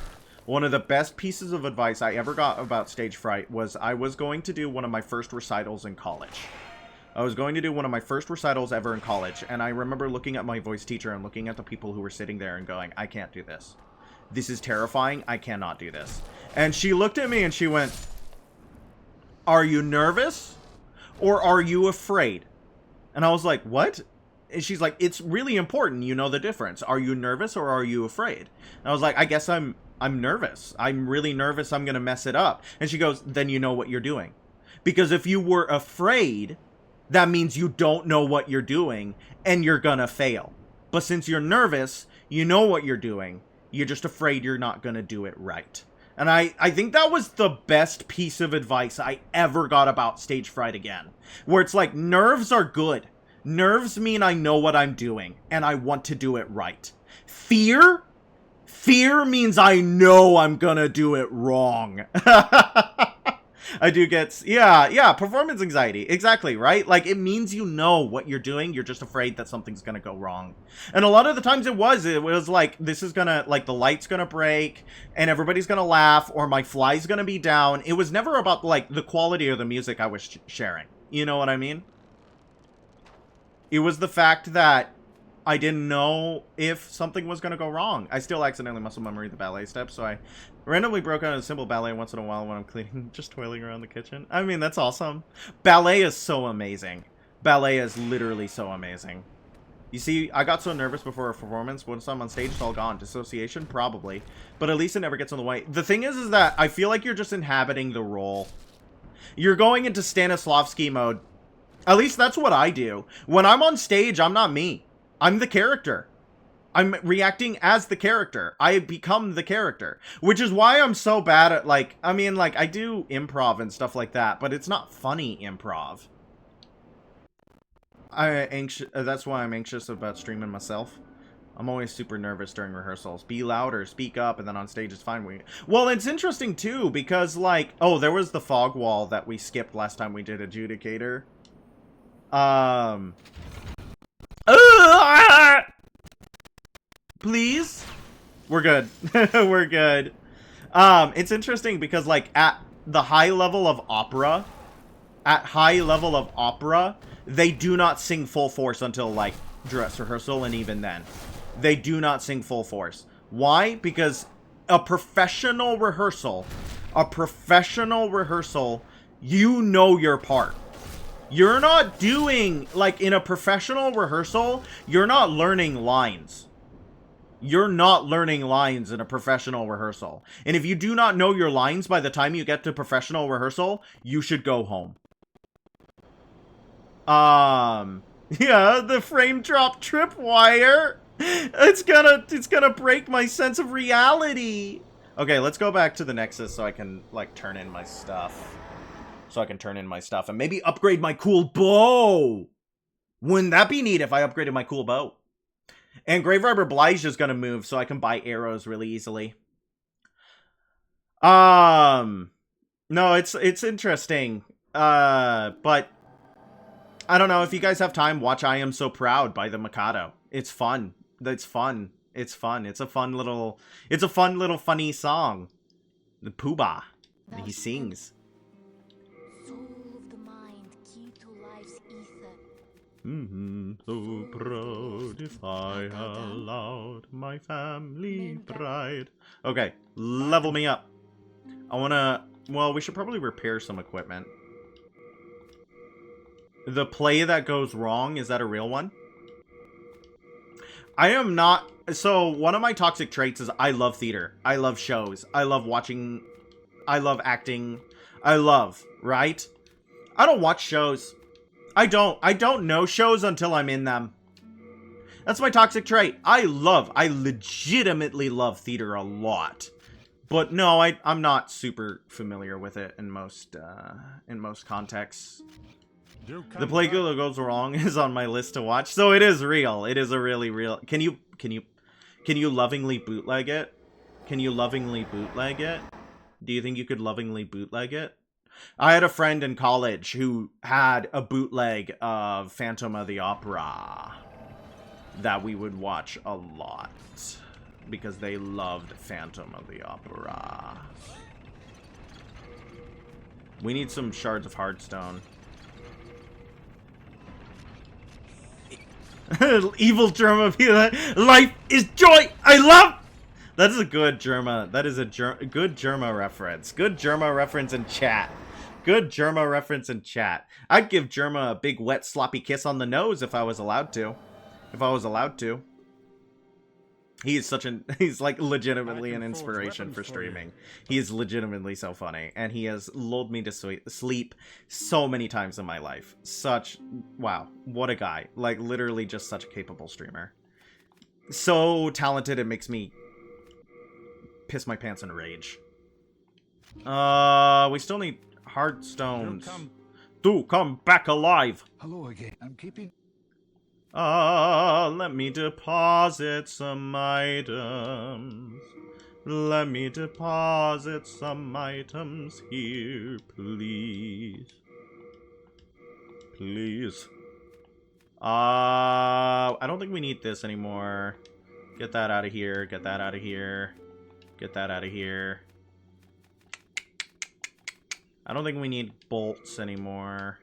One of the best pieces of advice I ever got about stage fright was I was going to do one of my first recitals in college. I was going to do one of my first recitals ever in college, and I remember looking at my voice teacher and looking at the people who were sitting there and going, I can't do this. This is terrifying. I cannot do this. And she looked at me and she went, are you nervous or are you afraid? And I was like, what? And she's like, it's really important. You know the difference. Are you nervous or are you afraid? And I was like, I guess I'm nervous. I'm really nervous. I'm going to mess it up. And she goes, then you know what you're doing. Because if you were afraid, that means you don't know what you're doing and you're gonna fail. But since you're nervous, you know what you're doing. You're just afraid you're not gonna do it right. And I think that was the best piece of advice I ever got about stage fright again. Where it's like, nerves are good. Nerves mean I know what I'm doing and I want to do it right. Fear means I know I'm gonna do it wrong. I do get, yeah, performance anxiety. Exactly, right? Like, it means you know what you're doing. You're just afraid that something's gonna go wrong. And a lot of the times it was like, this is gonna, like, the light's gonna break, and everybody's gonna laugh, or my fly's gonna be down. It was never about, like, the quality of the music I was sharing. You know what I mean? It was the fact that I didn't know if something was going to go wrong. I still accidentally muscle memory the ballet steps, so I randomly broke out a simple ballet once in a while when I'm cleaning, just toiling around the kitchen. I mean, that's awesome. Ballet is so amazing. Ballet is literally so amazing. You see, I got so nervous before a performance. Once I'm on stage, it's all gone. Dissociation? Probably. But at least it never gets in the way. The thing is that I feel like you're just inhabiting the role. You're going into Stanislavski mode. At least that's what I do. When I'm on stage, I'm not me. I'm the character. I'm reacting as the character. I become the character. Which is why I'm so bad at, like, I mean, like, I do improv and stuff like that, but it's not funny improv. That's why I'm anxious about streaming myself. I'm always super nervous during rehearsals. Be louder, speak up, and then on stage it's fine. Well, it's interesting, too, because, like, oh, there was the fog wall that we skipped last time we did Adjudicator. Please? We're good. We're good. It's interesting because, like, at the high level of opera, they do not sing full force until, like, dress rehearsal, and even then. They do not sing full force. Why? Because a professional rehearsal, you know your part. You're not doing, like, in a professional rehearsal, you're not learning lines. You're not learning lines in a professional rehearsal. And if you do not know your lines by the time you get to professional rehearsal, you should go home. Yeah, the frame drop tripwire. It's gonna break my sense of reality. Okay, let's go back to the Nexus so I can, like, turn in my stuff. And maybe upgrade my cool bow. Wouldn't that be neat if I upgraded my cool bow? And Grave Robber Blige is gonna move so I can buy arrows really easily. No, it's interesting. But I don't know, if you guys have time, watch I Am So Proud by the Mikado. It's fun. It's fun. It's fun. It's a fun little funny song. The Poobah. He sings. Soul of the mind, key to life's ether. So proud if I allowed my family pride. Okay, level me up. I wanna... Well, we should probably repair some equipment. The play that goes wrong, is that a real one? I am not... So, one of my toxic traits is I love theater. I love shows. I love watching... I love acting. I love, right? I don't watch shows. I don't know shows until I'm in them. That's my toxic trait. I legitimately love theater a lot. But no, I'm not super familiar with it in most contexts. The play that goes wrong is on my list to watch, so it is real. It is a really real. Can you lovingly bootleg it? Can you lovingly bootleg it? Do you think you could lovingly bootleg it? I had a friend in college who had a bootleg of Phantom of the Opera that we would watch a lot because they loved Phantom of the Opera. We need some shards of Heartstone. Evil Germa, life is joy. I love. That is a good Germa. That is a good Germa reference. Good Germa reference in chat. Good Germa reference in chat. I'd give Germa a big wet sloppy kiss on the nose if I was allowed to. He's like legitimately an inspiration for streaming. He is legitimately so funny, and he has lulled me to sleep so many times in my life. Wow, what a guy. Like, literally just such a capable streamer. So talented, it makes me piss my pants in rage. We still need Heartstones. Do come back alive. Hello again. I'm keeping... Let me deposit some items. Let me deposit some items here, please. Please. I don't think we need this anymore. Get that out of here. Get that out of here. Get that out of here. I don't think we need bolts anymore.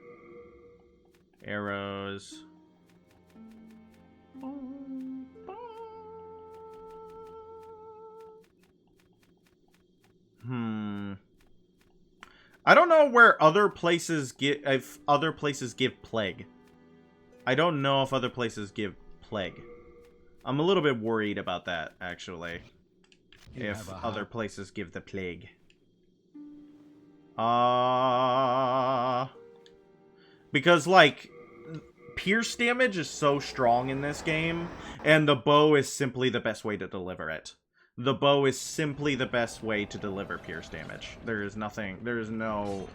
Arrows. I don't know where other places if other places give plague. I don't know if other places give plague. I'm a little bit worried about that, actually. If other places give the plague. Because, like, pierce damage is so strong in this game, and the bow is simply the best way to deliver it. The bow is simply the best way to deliver pierce damage. There is no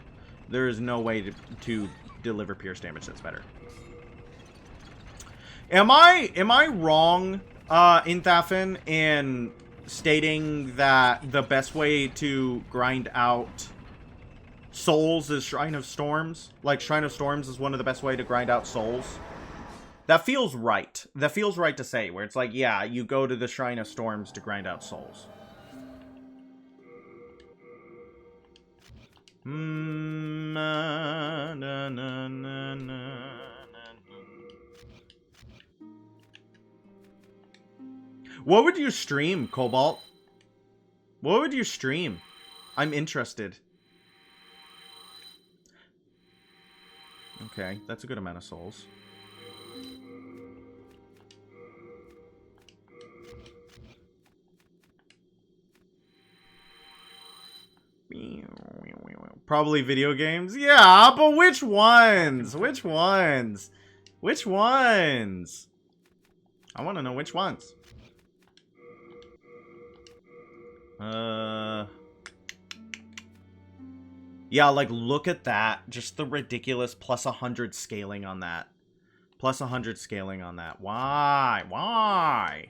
way to deliver pierce damage that's better. Am I wrong, Inthafin, in stating that the best way to grind out souls is Shrine of Storms? Like, Shrine of Storms is one of the best way to grind out souls? That feels right. That feels right to say, where it's like, yeah, you go to the Shrine of Storms to grind out souls. What would you stream, Cobalt? What would you stream? I'm interested. Okay, that's a good amount of souls. Probably video games. Yeah, but which ones? Which ones? Which ones? I want to know which ones. Yeah, like, look at that. Just the ridiculous plus 100 scaling on that. Plus 100 scaling on that. Why? Why?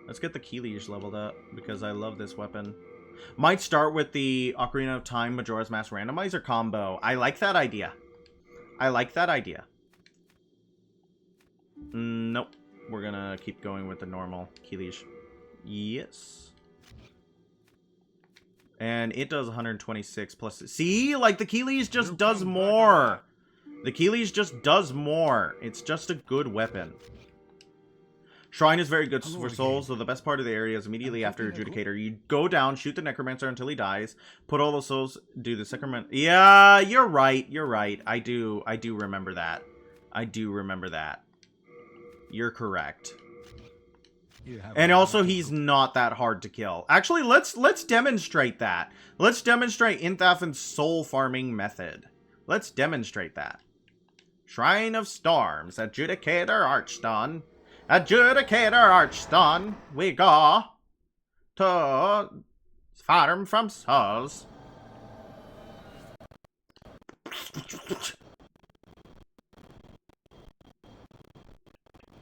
Let's get the key liege leveled up, because I love this weapon. Might start with the Ocarina of Time Majora's Mask Randomizer combo. I like that idea. I like that idea. Nope. We're gonna keep going with the normal key liege. Yes. And it does 126 plus... See? Like, the key liege just does more. The key liege just does more. It's just a good weapon. Shrine is very good for souls, so the best part of the area is immediately after Adjudicator. You go down, shoot the Necromancer until he dies, put all the souls, do the Sacrament. Yeah, you're right, you're right. I do remember that. I do remember that. You're correct. And also, he's not that hard to kill. Actually, let's demonstrate that. Let's demonstrate Inthafin's soul farming method. Let's demonstrate that. Shrine of Storms, Adjudicator Archstone. Adjudicator Archstone, we go to farm from souls.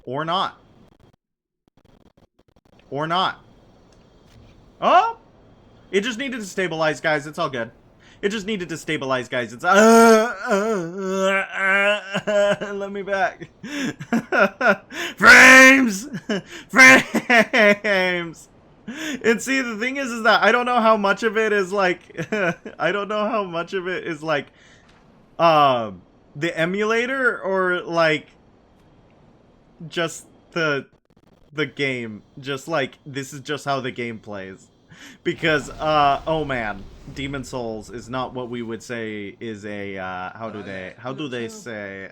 Or not. Or not. Oh! It just needed to stabilize, guys. It's all good. It just needed to stabilize, guys. It's let me back. Frames! Frames! And see, the thing is that I don't know how much of it is like I don't know how much of it is like the emulator or like just the game. Just like this is just how the game plays. Because oh man, Demon Souls is not what we would say is a how do they say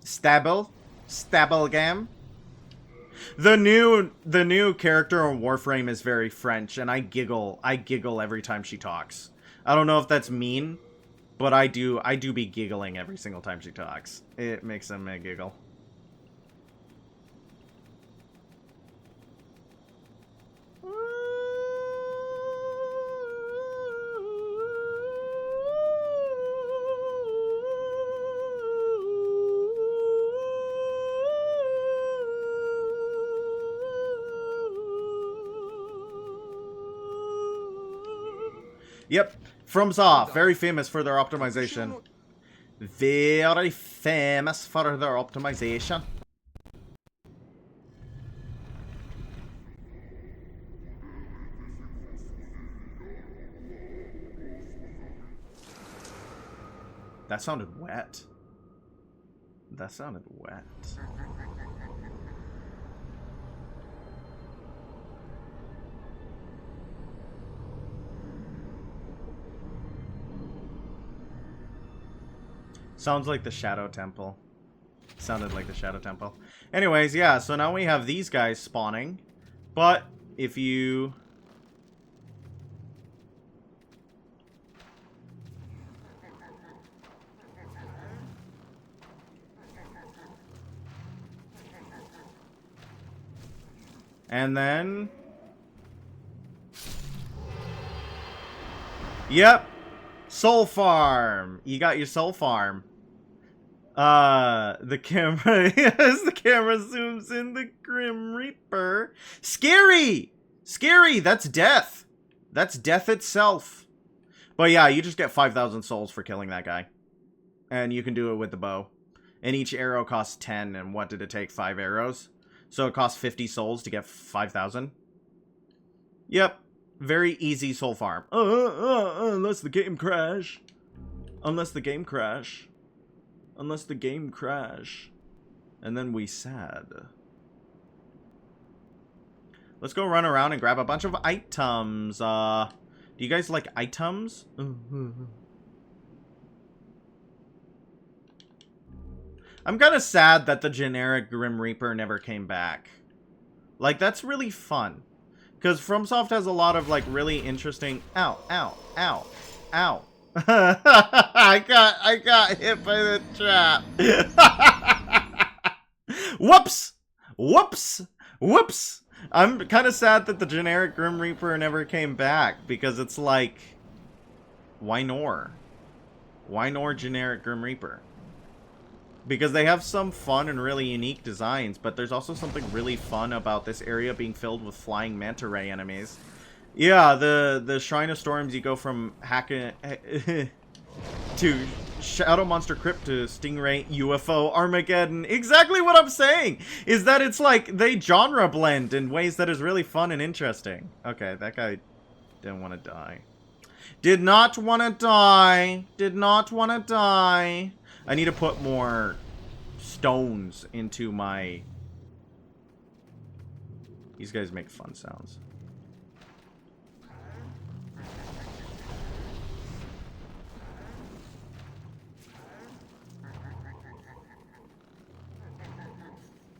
stable game. The new character on Warframe is very French, and I giggle every time she talks. I don't know if that's mean, but I do be giggling every single time she talks. It makes me giggle. Yep, FromSoft, very famous for their optimization. Very famous for their optimization. That sounded wet. That sounded wet. Sounds like the Shadow Temple. Sounded like the Shadow Temple. Anyways, yeah, so now we have these guys spawning. But if you... And then... Yep. Soul farm. You got your soul farm. The camera, yes, the camera zooms in the Grim Reaper. Scary! Scary! That's death. That's death itself. But yeah, you just get 5,000 souls for killing that guy. And you can do it with the bow. And each arrow costs 10, and what did it take? 5 arrows? So it costs 50 souls to get 5,000. Yep. Very easy soul farm. Unless the game crash. Unless the game crash. Unless the game crash. And then we sad. Let's go run around and grab a bunch of items. Do you guys like items? I'm kind of sad that the generic Grim Reaper never came back. Like, that's really fun. Because FromSoft has a lot of, like, really interesting... Ow, ow, ow. Ow. I got hit by the trap. Whoops! Whoops! Whoops! I'm kind of sad that the generic Grim Reaper never came back, because it's like, why nor? Why nor generic Grim Reaper? Because they have some fun and really unique designs, but there's also something really fun about this area being filled with flying manta ray enemies. Yeah, the Shrine of Storms, you go from hacking to Shadow Monster Crypt to Stingray UFO Armageddon. Exactly what I'm saying is that it's like they genre blend in ways that is really fun and interesting. Okay, that guy didn't want to die. Did not want to die. Did not want to die. I need to put more stones into my... These guys make fun sounds.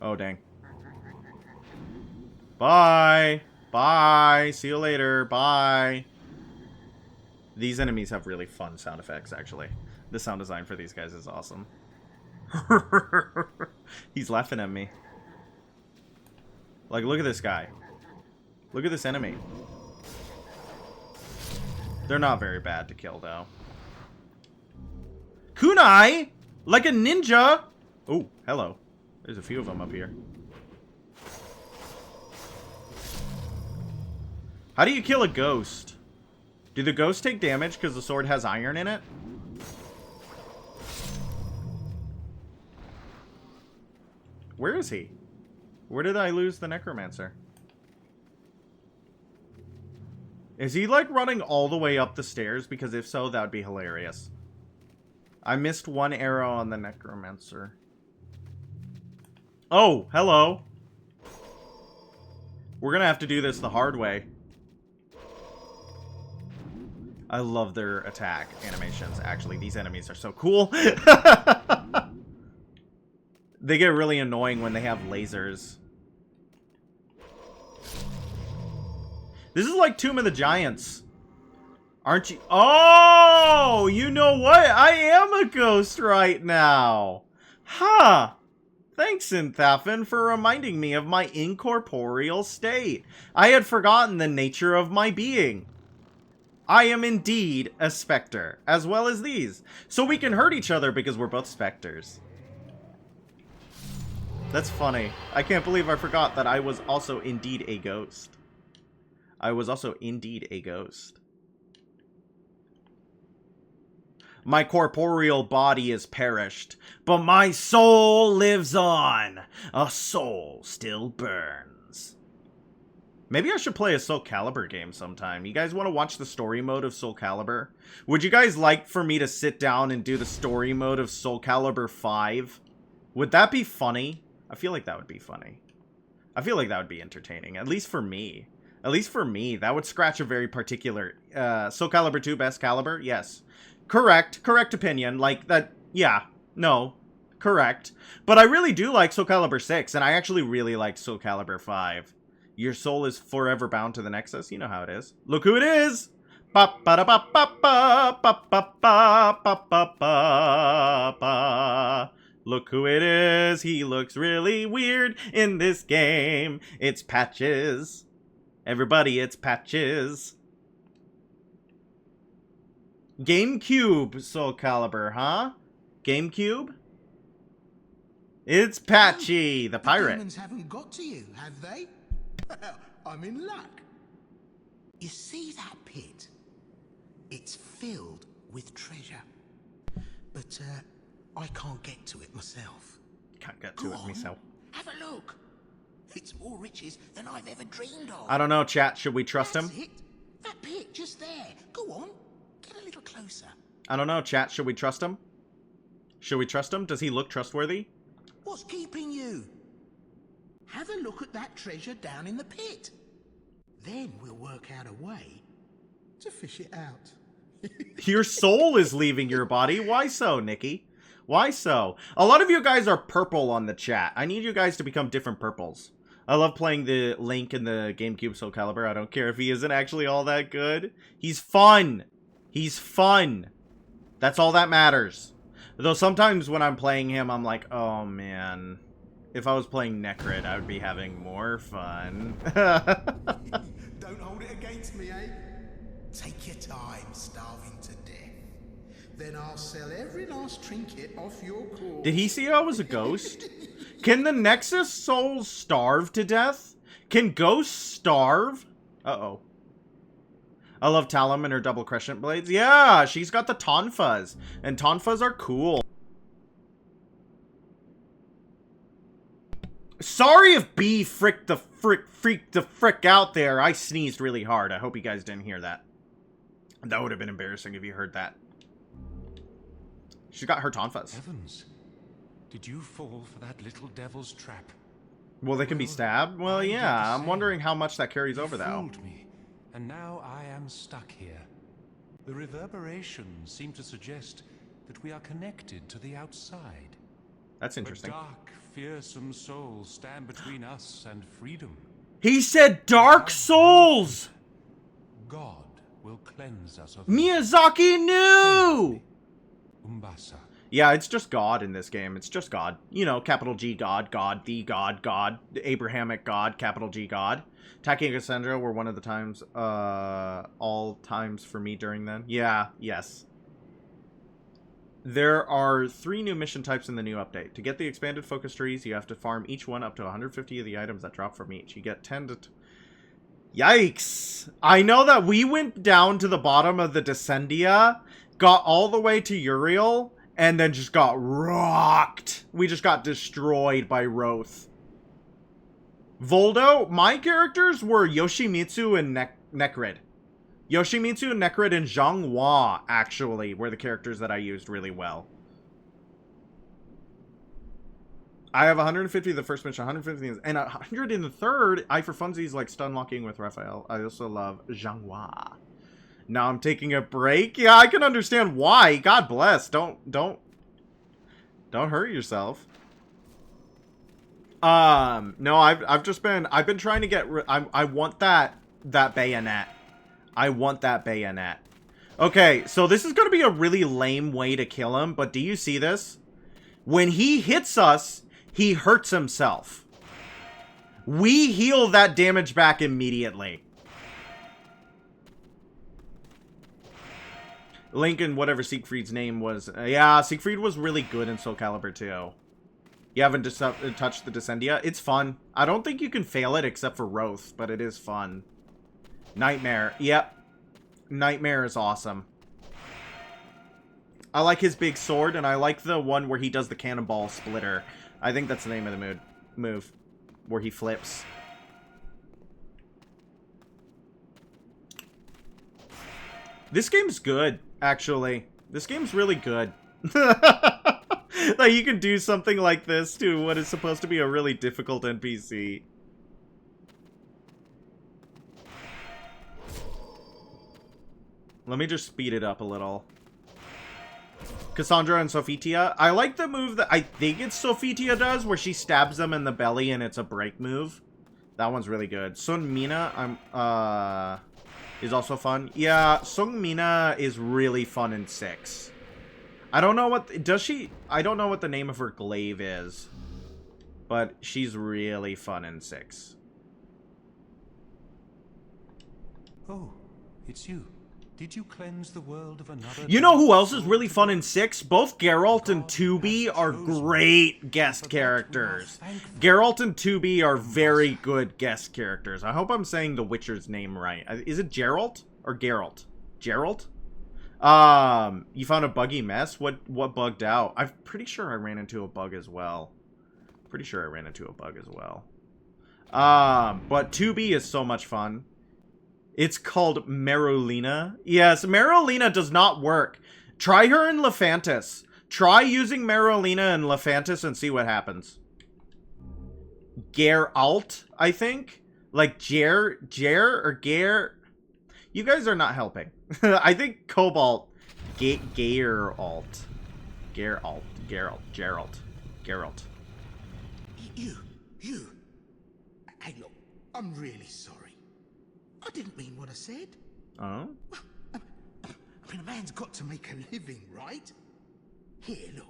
Oh, dang. Bye. Bye. See you later. Bye. These enemies have really fun sound effects, actually. The sound design for these guys is awesome. He's laughing at me. Like, look at this guy. Look at this enemy. They're not very bad to kill, though. Kunai! Like a ninja! Oh, hello. There's a few of them up here. How do you kill a ghost? Do the ghosts take damage because the sword has iron in it? Where is he? Where did I lose the necromancer? Is he like running all the way up the stairs? Because if so, that would be hilarious. I missed one arrow on the necromancer. Oh, hello. We're gonna have to do this the hard way. I love their attack animations. Actually, these enemies are so cool. They get really annoying when they have lasers. This is like Tomb of the Giants. Aren't you? Oh, you know what? I am a ghost right now. Huh. Thanks, Synthafin, for reminding me of my incorporeal state. I had forgotten the nature of my being. I am indeed a specter, as well as these. So we can hurt each other because we're both specters. That's funny. I can't believe I forgot that I was also indeed a ghost. I was also indeed a ghost. My corporeal body is perished, but my soul lives on. A soul still burns. Maybe I should play a Soul Calibur game sometime. You guys want to watch the story mode of Soul Calibur? Would you guys like for me to sit down and do the story mode of Soul Calibur 5? Would that be funny? I feel like that would be funny. I feel like that would be entertaining, at least for me. At least for me, that would scratch a very particular... Soul Calibur 2, best caliber? Yes. Correct. Correct opinion. Like, that... Yeah. No. Correct. But I really do like Soul Calibur 6, and I actually really liked Soul Calibur 5. Your soul is forever bound to the Nexus. You know how it is. Look who it is! Ba-ba-da-ba-ba-ba-ba-ba-ba-ba-ba. Look who it is. He looks really weird in this game. It's Patches. Everybody, it's Patches. GameCube Soul Calibur, huh? GameCube? It's Patchy, the pirate. The demons haven't got to you, have they? I'm in luck. You see that pit? It's filled with treasure. But, I can't get to it myself. Can't get to it myself. Have a look. It's more riches than I've ever dreamed of. I don't know, chat. Should we trust him? That's it. That pit just there. Go on. Get a little closer. I don't know, chat. Should we trust him? Should we trust him? Does he look trustworthy? What's keeping you? Have a look at that treasure down in the pit. Then we'll work out a way to fish it out. Your soul is leaving your body. Why so, Nikki? Why so? A lot of you guys are purple on the chat. I need you guys to become different purples. I love playing the Link in the GameCube Soul Calibur. I don't care if he isn't actually all that good. He's fun. He's fun. That's all that matters. Though sometimes when I'm playing him, I'm like, oh man. If I was playing Necrid, I would be having more fun. Don't hold it against me, eh? Take your time starving to death. Then I'll sell every last trinket off your corpse. Did he see I was a ghost? Can the Nexus souls starve to death? Can ghosts starve? Uh-oh. I love Talim and her double crescent blades. Yeah, she's got the tonfas. And tonfas are cool. Sorry if B freaked the frick out there. I sneezed really hard. I hope you guys didn't hear that. That would have been embarrassing if you heard that. She's got her tonfas. Heavens. Did you fall for that little devil's trap? Well, they can be stabbed? Well, yeah. I'm wondering how much that carries over, though. Fooled me, and now I am stuck here. The reverberations seem to suggest that we are connected to the outside. That's interesting. But dark, fearsome souls stand between us and freedom. He said Dark Souls! God will cleanse us of Miyazaki knew! Umbasa. Yeah, it's just God in this game. It's just God. You know, capital G God, God, the God, God, Abrahamic God, capital G God. Taki and Cassandra were one of the times, all times for me during then. Yeah, yes. There are 3 new mission types in the new update. To get the expanded focus trees, you have to farm each one up to 150 of the items that drop from each. You get 10 to... Yikes! I know that we went down to the bottom of the Descendia, got all the way to Uriel, and then just got rocked. We just got destroyed by Roth. Voldo, my characters were Yoshimitsu and Necrid. Yoshimitsu, Necrid, and Zhang Hua, actually, were the characters that I used really well. I have 150 the first mission, 150, and 100 in the third. I for funsies like stun locking with Raphael. I also love Zhang Hua. Now I'm taking a break. Yeah, I can understand why. God bless. Don't hurt yourself. No, I've been trying to get. I want that bayonet. I want that bayonet. Okay, so this is gonna be a really lame way to kill him, but do you see this? When he hits us, he hurts himself. We heal that damage back immediately. Lincoln, whatever Siegfried's name was. Yeah, Siegfried was really good in Soul Calibur 2. You haven't touched the Descendia? It's fun. I don't think you can fail it except for Roth, but it is fun. Nightmare. Yep. Nightmare is awesome. I like his big sword, and I like the one where he does the cannonball splitter. I think that's the name of the move. Where he flips. This game's good, actually. This game's really good. Like, you can do something like this to what is supposed to be a really difficult NPC. Let me just speed it up a little. Cassandra and Sophitia. I like the move that I think it's Sophitia does, where she stabs them in the belly and it's a break move. That one's really good. Sun Mina, is also fun. Yeah, Sung Mina is really fun in 6. I don't know what... Does she... I don't know what the name of her glaive is. But she's really fun in 6. Oh, it's you. Did you cleanse the world of another... You know who else is really fun in 6? Both Geralt and 2B are great guest characters. Geralt and 2B are very good guest characters. I hope I'm saying the Witcher's name right. Is it Geralt or Geralt? Geralt? You found a buggy mess? What bugged out? I'm pretty sure I ran into a bug as well. But 2B is so much fun. It's called Marolina. Yes, Marolina does not work. Try her in Lephantis. Try using Marolina in Lephantis and see what happens. Geralt, I think? Like Jer or Ger? You guys are not helping. I think Cobalt. Geralt. You. Hey, look, I'm really sorry. I didn't mean what I said. Oh? I mean, a man's got to make a living, right? Here, look.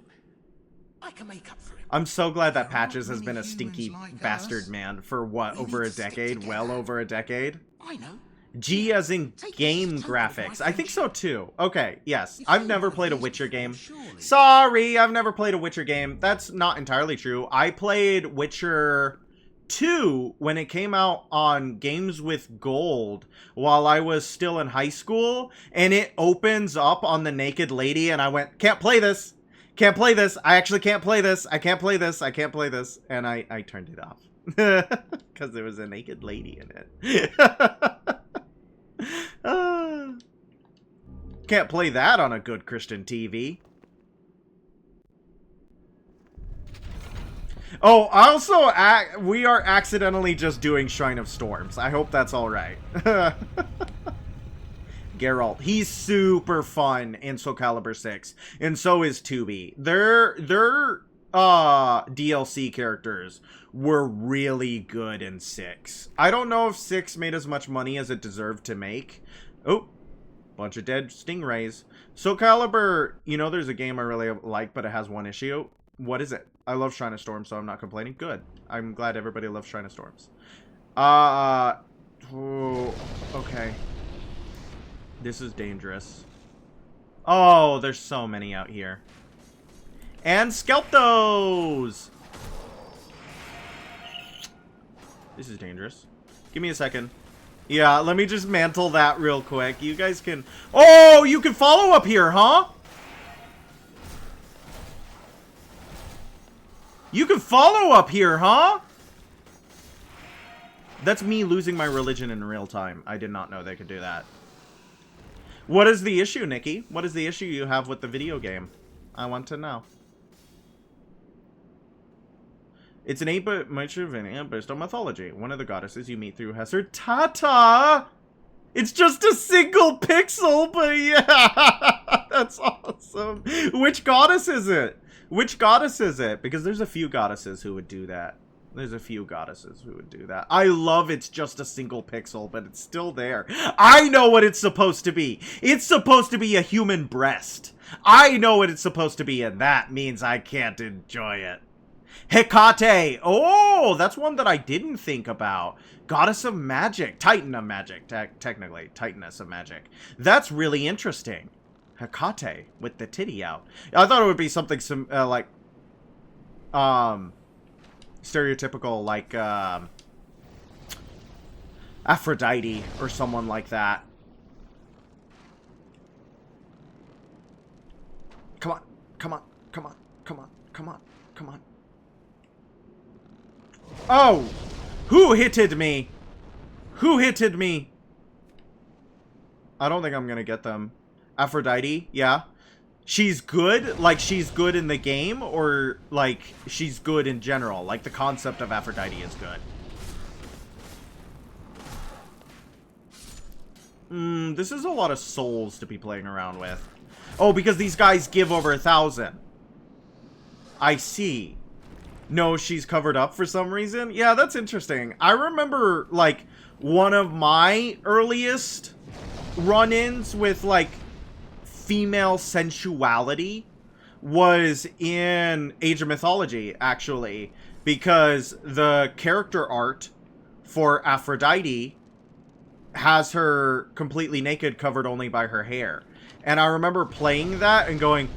I can make up for it. I'm so glad that There aren't Patches has many been a humans stinky like bastard us. man for what, We over need a to stick decade? Well together. over a decade? I know. G as in Take game this as a token of my graphics. I think so too. Okay, yes. You've I've seen never one of played a these Witcher before, game. surely. Sorry, I've never played a Witcher game. That's not entirely true. I played Witcher 2 when it came out on Games with Gold while I was still in high school, and it opens up on the naked lady, and I went, can't play this. Can't play this. I actually can't play this. I can't play this. I can't play this. And I turned it off. Because there was a naked lady in it. Can't play that on a good Christian TV. Oh, also, we are accidentally just doing Shrine of Storms. I hope that's alright. Geralt, he's super fun in Soul Calibur 6. And so is Tubi. Their DLC characters were really good in 6. I don't know if 6 made as much money as it deserved to make. Oh, bunch of dead stingrays. Soul Calibur, you know, there's a game I really like, but it has one issue. What is it? I love Shrine of Storms, so I'm not complaining. Good. I'm glad everybody loves Shrine of Storms. Oh, okay. This is dangerous. Oh, there's so many out here. And Skelptos! This is dangerous. Give me a second. Yeah, let me just mantle that real quick. You guys can... Oh, you can follow up here, huh? You can follow up here, huh? That's me losing my religion in real time. I did not know they could do that. What is the issue, Nikki? What is the issue you have with the video game? I want to know. It's an 8-bit Metroidvania based on mythology. One of the goddesses you meet through has her Tata! It's just a single pixel, but yeah! That's awesome. Which goddess is it? Which goddess is it? Because there's a few goddesses who would do that. There's a few goddesses who would do that. I love it's just a single pixel, but it's still there. I know what it's supposed to be. It's supposed to be a human breast. I know what it's supposed to be, and that means I can't enjoy it. Hecate! Oh, that's one that I didn't think about. Goddess of Magic. Titan of Magic, technically. Titaness of Magic. That's really interesting. Hecate with the titty out. I thought it would be something like stereotypical, like Aphrodite or someone like that. Come on, come on, come on, come on, come on, come on. Oh! Who hitted me? Who hitted me? I don't think I'm gonna get them. Aphrodite, yeah. She's good? Like, she's good in the game? Or, like, she's good in general? Like, the concept of Aphrodite is good. This is a lot of souls to be playing around with. Oh, because these guys give over 1,000. I see. No, she's covered up for some reason? Yeah, that's interesting. I remember, like, one of my earliest run-ins with, like, female sensuality was in Age of Mythology, actually, because the character art for Aphrodite has her completely naked, covered only by her hair. And I remember playing that and going,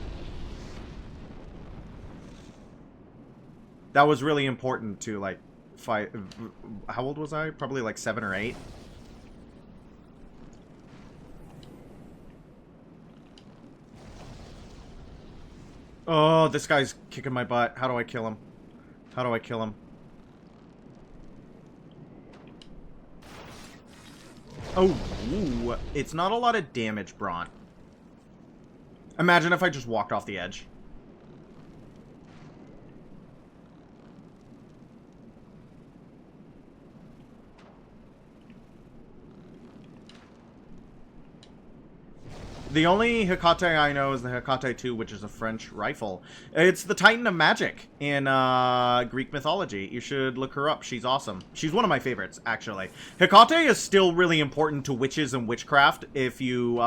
that was really important to, like, fight. How old was I? Probably like 7 or 8. Oh, this guy's kicking my butt. How do I kill him? How do I kill him? Oh, ooh. It's not a lot of damage, Braun. Imagine if I just walked off the edge. The only Hecate I know is the Hecate 2, which is a French rifle. It's the Titan of Magic in Greek mythology. You should look her up. She's awesome. She's one of my favorites, actually. Hecate is still really important to witches and witchcraft if you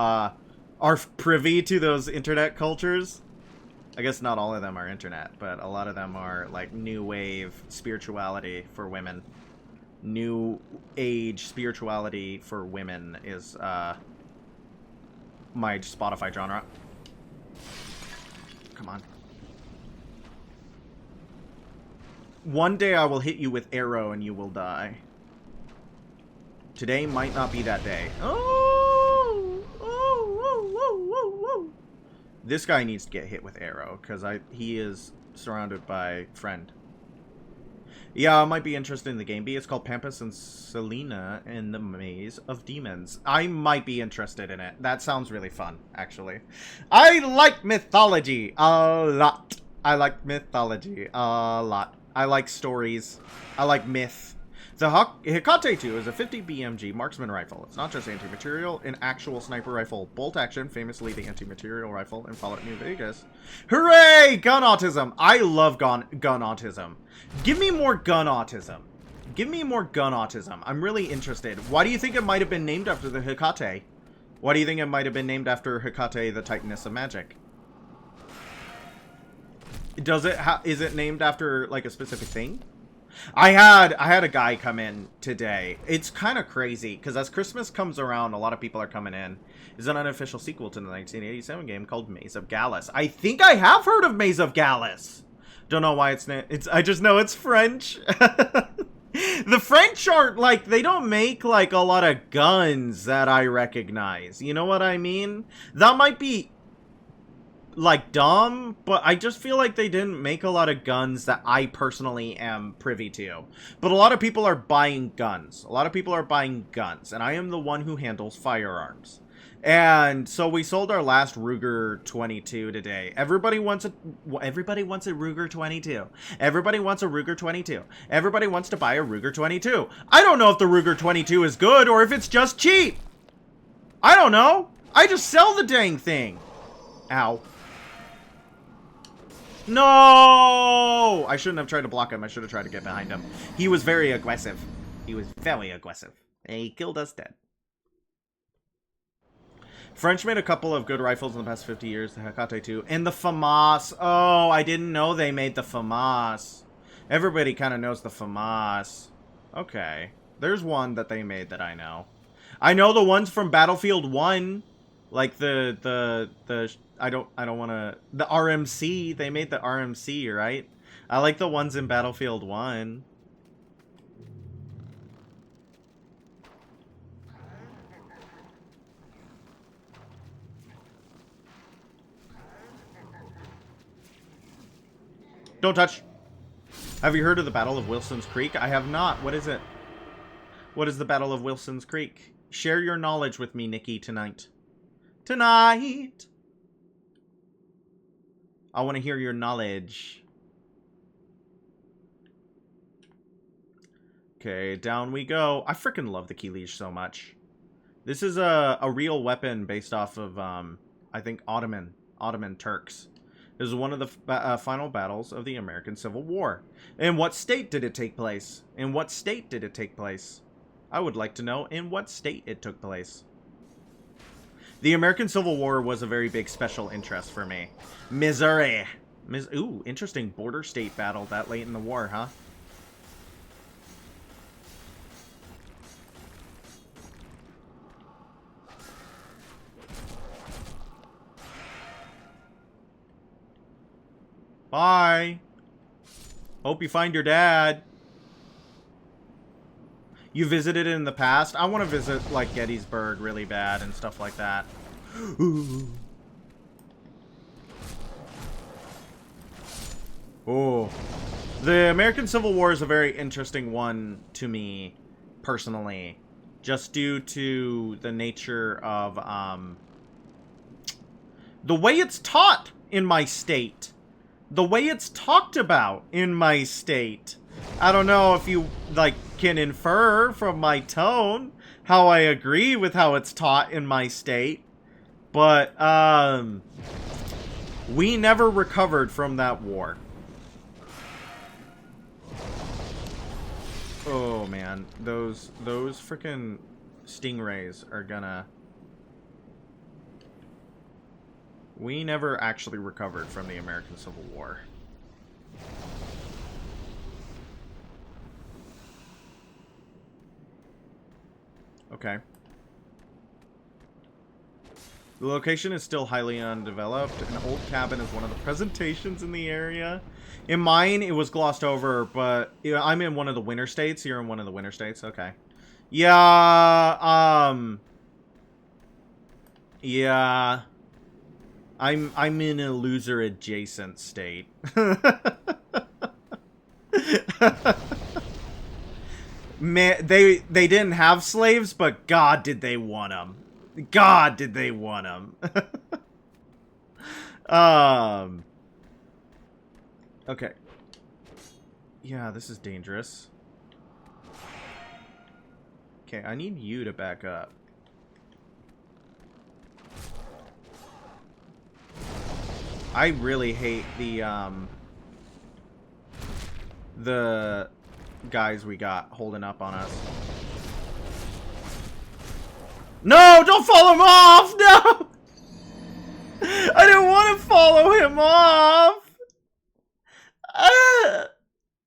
are privy to those internet cultures. I guess not all of them are internet, but a lot of them are like new wave spirituality for women. New age spirituality for women is my Spotify genre. Come on. One day I will hit you with arrow and you will die. Today might not be that day. Oh! Oh! This guy needs to get hit with arrow, because he is surrounded by friend. Yeah, I might be interested in the game. It's called Pampas and Selena in the Maze of Demons. I might be interested in it. That sounds really fun, actually. I like mythology a lot. I like mythology a lot. I like stories. I like myth. The Hecate 2 is a 50 BMG marksman rifle. It's not just anti-material, an actual sniper rifle. Bolt action, famously the anti-material rifle in Fallout New Vegas. Hooray! Gun autism! I love gun autism. Give me more gun autism. Give me more gun autism. I'm really interested. Why do you think it might have been named after the Hecate? Why do you think it might have been named after Hecate, the Titaness of Magic? Is it named after, like, a specific thing? I had a guy come in today. It's kind of crazy, because as Christmas comes around, a lot of people are coming in. It's an unofficial sequel to the 1987 game called Maze of Gallus. I think I have heard of Maze of Gallus. Don't know why I just know it's French. The French aren't, like, they don't make, like, a lot of guns that I recognize. You know what I mean? That might be, like, dumb, but I just feel like they didn't make a lot of guns that I personally am privy to. But a lot of people are buying guns. A lot of people are buying guns, and I am the one who handles firearms. And so we sold our last Ruger 22 today. Everybody wants a Ruger 22. Everybody wants a Ruger 22. Everybody wants to buy a Ruger 22. I don't know if the Ruger 22 is good or if it's just cheap. I don't know. I just sell the dang thing. Ow. No! I shouldn't have tried to block him. I should have tried to get behind him. He was very aggressive. He was very aggressive. And he killed us dead. French made a couple of good rifles in the past 50 years. The Hecate 2. And the FAMAS. Oh, I didn't know they made the FAMAS. Everybody kind of knows the FAMAS. Okay. There's one that they made that I know. I know the ones from Battlefield 1. Like the I don't want to... The RMC. They made the RMC, right? I like the ones in Battlefield 1. Don't touch. Have you heard of the Battle of Wilson's Creek? I have not. What is it? What is the Battle of Wilson's Creek? Share your knowledge with me, Nikki, tonight. Tonight! I want to hear your knowledge. Okay, down we go. I freaking love the Kilish so much. This is a real weapon based off of, I think, Ottoman Turks. This is one of the final battles of the American Civil War. In what state did it take place? In what state did it take place? I would like to know in what state it took place. The American Civil War was a very big special interest for me. Missouri. Ooh, interesting border state battle that late in the war, huh? Bye. Hope you find your dad. You visited it in the past? I want to visit, like, Gettysburg really bad and stuff like that. Ooh. Oh. The American Civil War is a very interesting one to me, personally. Just due to the nature of, the way it's taught in my state. The way it's talked about in my state. I don't know if you, like, can infer from my tone how I agree with how it's taught in my state. But, we never recovered from that war. Oh, man. Those frickin' stingrays are gonna... We never actually recovered from the American Civil War. Okay. The location is still highly undeveloped. An old cabin is one of the presentations in the area. In mine, it was glossed over, but I'm in one of the winter states. You're in one of the winter states? Okay. Yeah, yeah. I'm in a loser adjacent state. Man, they didn't have slaves, but God did they want them. God did they want them. Okay. Yeah, this is dangerous. Okay, I need you to back up. I really hate the guys we got holding up on us. No, don't follow him off! No! I didn't want to follow him off!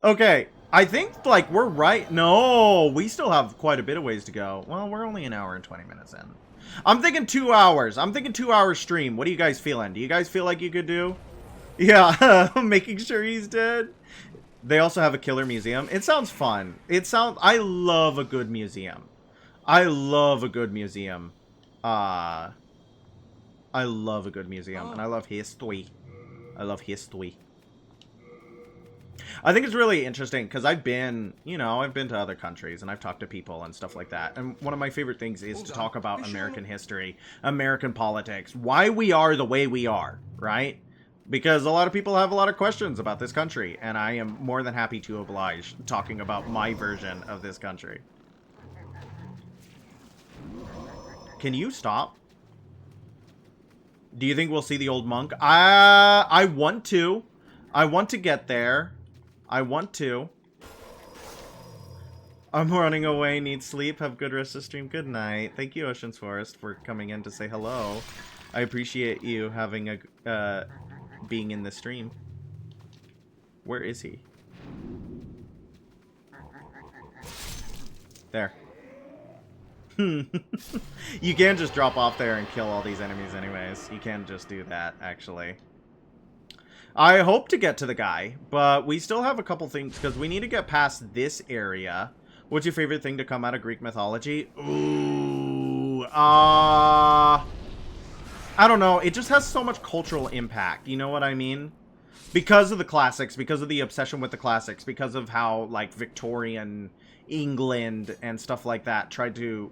Okay, I think, like, we're right. No, we still have quite a bit of ways to go. Well, we're only an hour and 20 minutes in. I'm thinking 2 hours. I'm thinking 2 hour stream. What are you guys feeling? Do you guys feel like you could do? Yeah, making sure he's dead. They also have a killer museum. It sounds fun. I love a good museum. I love a good museum. I love a good museum. And I love history. I love history. I think it's really interesting because I've been, I've been to other countries and I've talked to people and stuff like that. And one of my favorite things is to talk about American history, American politics, why we are the way we are, right? Because a lot of people have a lot of questions about this country, and I am more than happy to oblige talking about my version of this country. Can you stop? Do you think we'll see the old monk? I want to. I want to get there. I want to. I'm running away. Need sleep. Have good rest of stream. Good night. Thank you, Ocean's Forest, for coming in to say hello. I appreciate you having a being in the stream. Where is he? There. You can just drop off there and kill all these enemies anyways. You can just do that, actually. I hope to get to the guy, but we still have a couple things, because we need to get past this area. What's your favorite thing to come out of Greek mythology? Ooh, I don't know. It just has so much cultural impact. You know what I mean? Because of the classics, because of the obsession with the classics, because of how, like, Victorian England and stuff like that tried to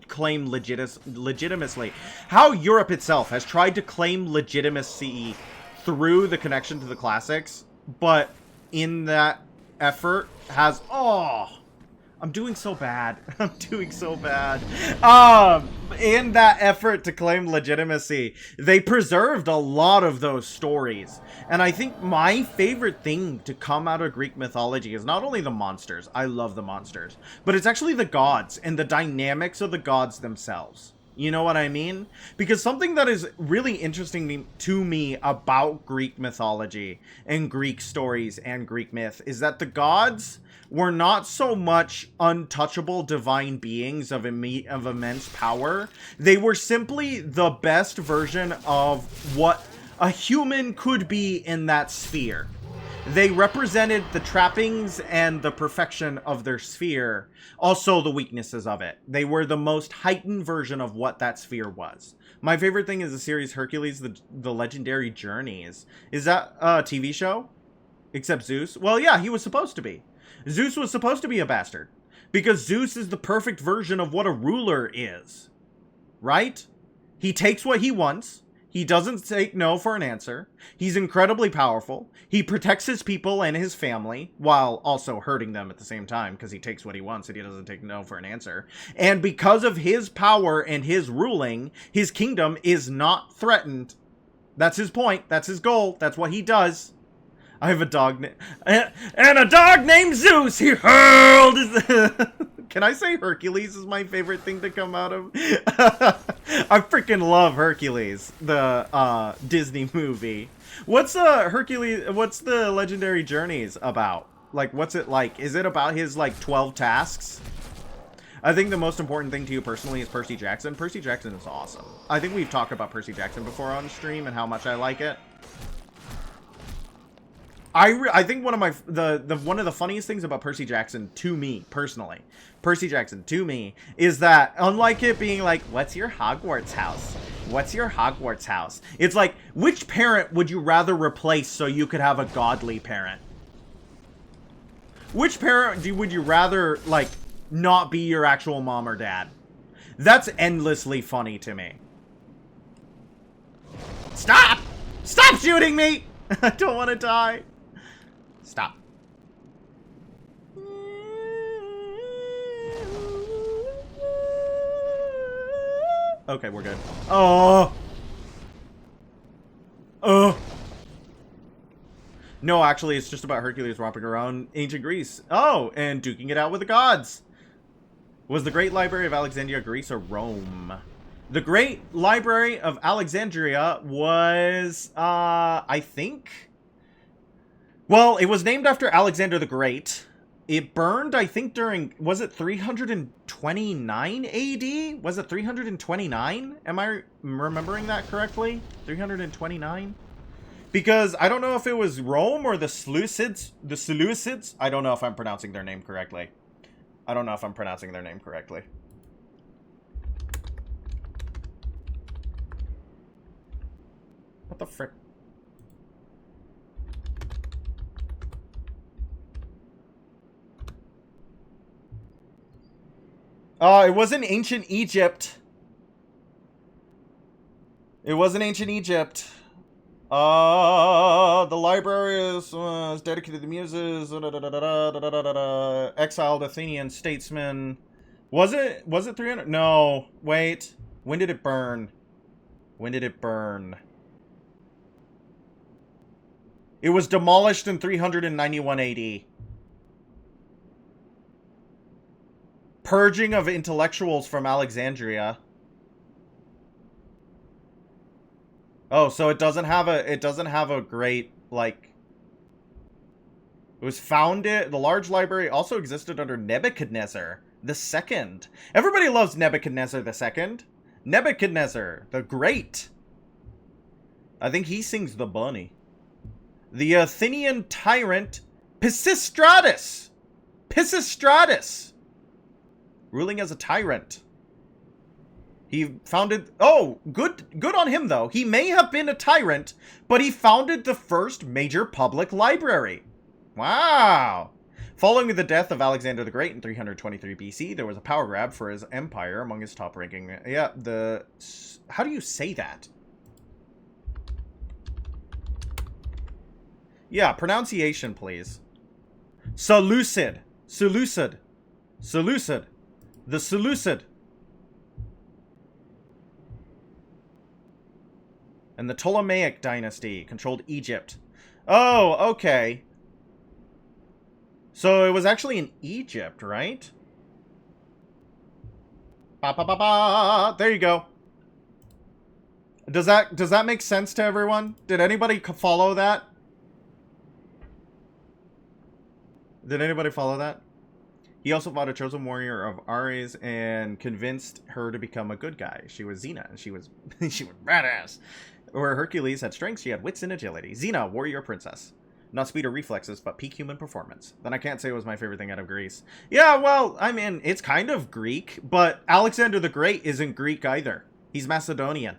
claim legitimacy. How Europe itself has tried to claim legitimacy through the connection to the classics, but in that effort has... Oh! I'm doing so bad. I'm doing so bad. In that effort to claim legitimacy, they preserved a lot of those stories. And I think my favorite thing to come out of Greek mythology is not only the monsters. I love the monsters. But it's actually the gods and the dynamics of the gods themselves. You know what I mean? Because something that is really interesting to me about Greek mythology and Greek stories and Greek myth is that the gods were not so much untouchable divine beings of immense power. They were simply the best version of what a human could be in that sphere. They represented the trappings and the perfection of their sphere, also the weaknesses of it. They were the most heightened version of what that sphere was. My favorite thing is the series Hercules, the Legendary Journeys. Is that a TV show? Except Zeus? Well, yeah, he was supposed to be. Zeus was supposed to be a bastard. Because Zeus is the perfect version of what a ruler is. Right? He takes what he wants. He doesn't take no for an answer. He's incredibly powerful. He protects his people and his family, while also hurting them at the same time, because he takes what he wants and he doesn't take no for an answer. And because of his power and his ruling, his kingdom is not threatened. That's his point. That's his goal. That's what he does. I have a dog and a dog named Zeus. He hurled his... Can I say Hercules is my favorite thing to come out of? I freaking love Hercules, the Disney movie. What's Hercules? What's the Legendary Journeys about? Like, what's it like? Is it about his like 12 tasks? I think the most important thing to you personally is Percy Jackson. Percy Jackson is awesome. I think we've talked about Percy Jackson before on stream and how much I like it. I think one of my one of the funniest things about Percy Jackson to me personally, Percy Jackson to me, is that unlike it being like, what's your Hogwarts house? What's your Hogwarts house? It's like, which parent would you rather replace so you could have a godly parent? Which parent would you rather like not be your actual mom or dad? That's endlessly funny to me. Stop! Stop shooting me! I don't want to die. Stop. Okay, we're good. Oh. Oh. No, actually, it's just about Hercules romping around ancient Greece. Oh, and duking it out with the gods. Was the Great Library of Alexandria, Greece, or Rome? The Great Library of Alexandria was, I think... Well, it was named after Alexander the Great. It burned, I think, during... Was it 329 AD? Was it 329? Am I remembering that correctly? 329? Because I don't know if it was Rome or the Seleucids. The Seleucids? I don't know if I'm pronouncing their name correctly. I don't know if I'm pronouncing their name correctly. What the frick? It was in ancient Egypt. It was in ancient Egypt. The library is dedicated to the muses. Exiled Athenian statesman. Was it 300? No. Wait. When did it burn? When did it burn? It was demolished in 391 AD. Purging of intellectuals from Alexandria. Oh, so it doesn't have a great, like... It was founded... The large library also existed under Nebuchadnezzar II. Everybody loves Nebuchadnezzar II. Nebuchadnezzar the Great. I think he sings the bunny. The Athenian tyrant Pisistratus. Pisistratus. Ruling as a tyrant. He founded... Oh, good on him, though. He may have been a tyrant, but he founded the first major public library. Wow. Following the death of Alexander the Great in 323 BC, there was a power grab for his empire among his top-ranking... Yeah, the... How do you say that? Yeah, pronunciation, please. Seleucid. Seleucid. Seleucid. The Seleucid. And the Ptolemaic dynasty controlled Egypt. Oh, okay. So it was actually in Egypt, right? Ba ba ba ba. There you go. Does that make sense to everyone? Did anybody follow that? Did anybody follow that? He also fought a chosen warrior of Ares and convinced her to become a good guy. She was Xena, and she was badass. Where Hercules had strength, she had wits and agility. Xena, warrior princess. Not speed or reflexes, but peak human performance. Then I can't say it was my favorite thing out of Greece. Yeah, well, I mean, it's kind of Greek, but Alexander the Great isn't Greek either. He's Macedonian.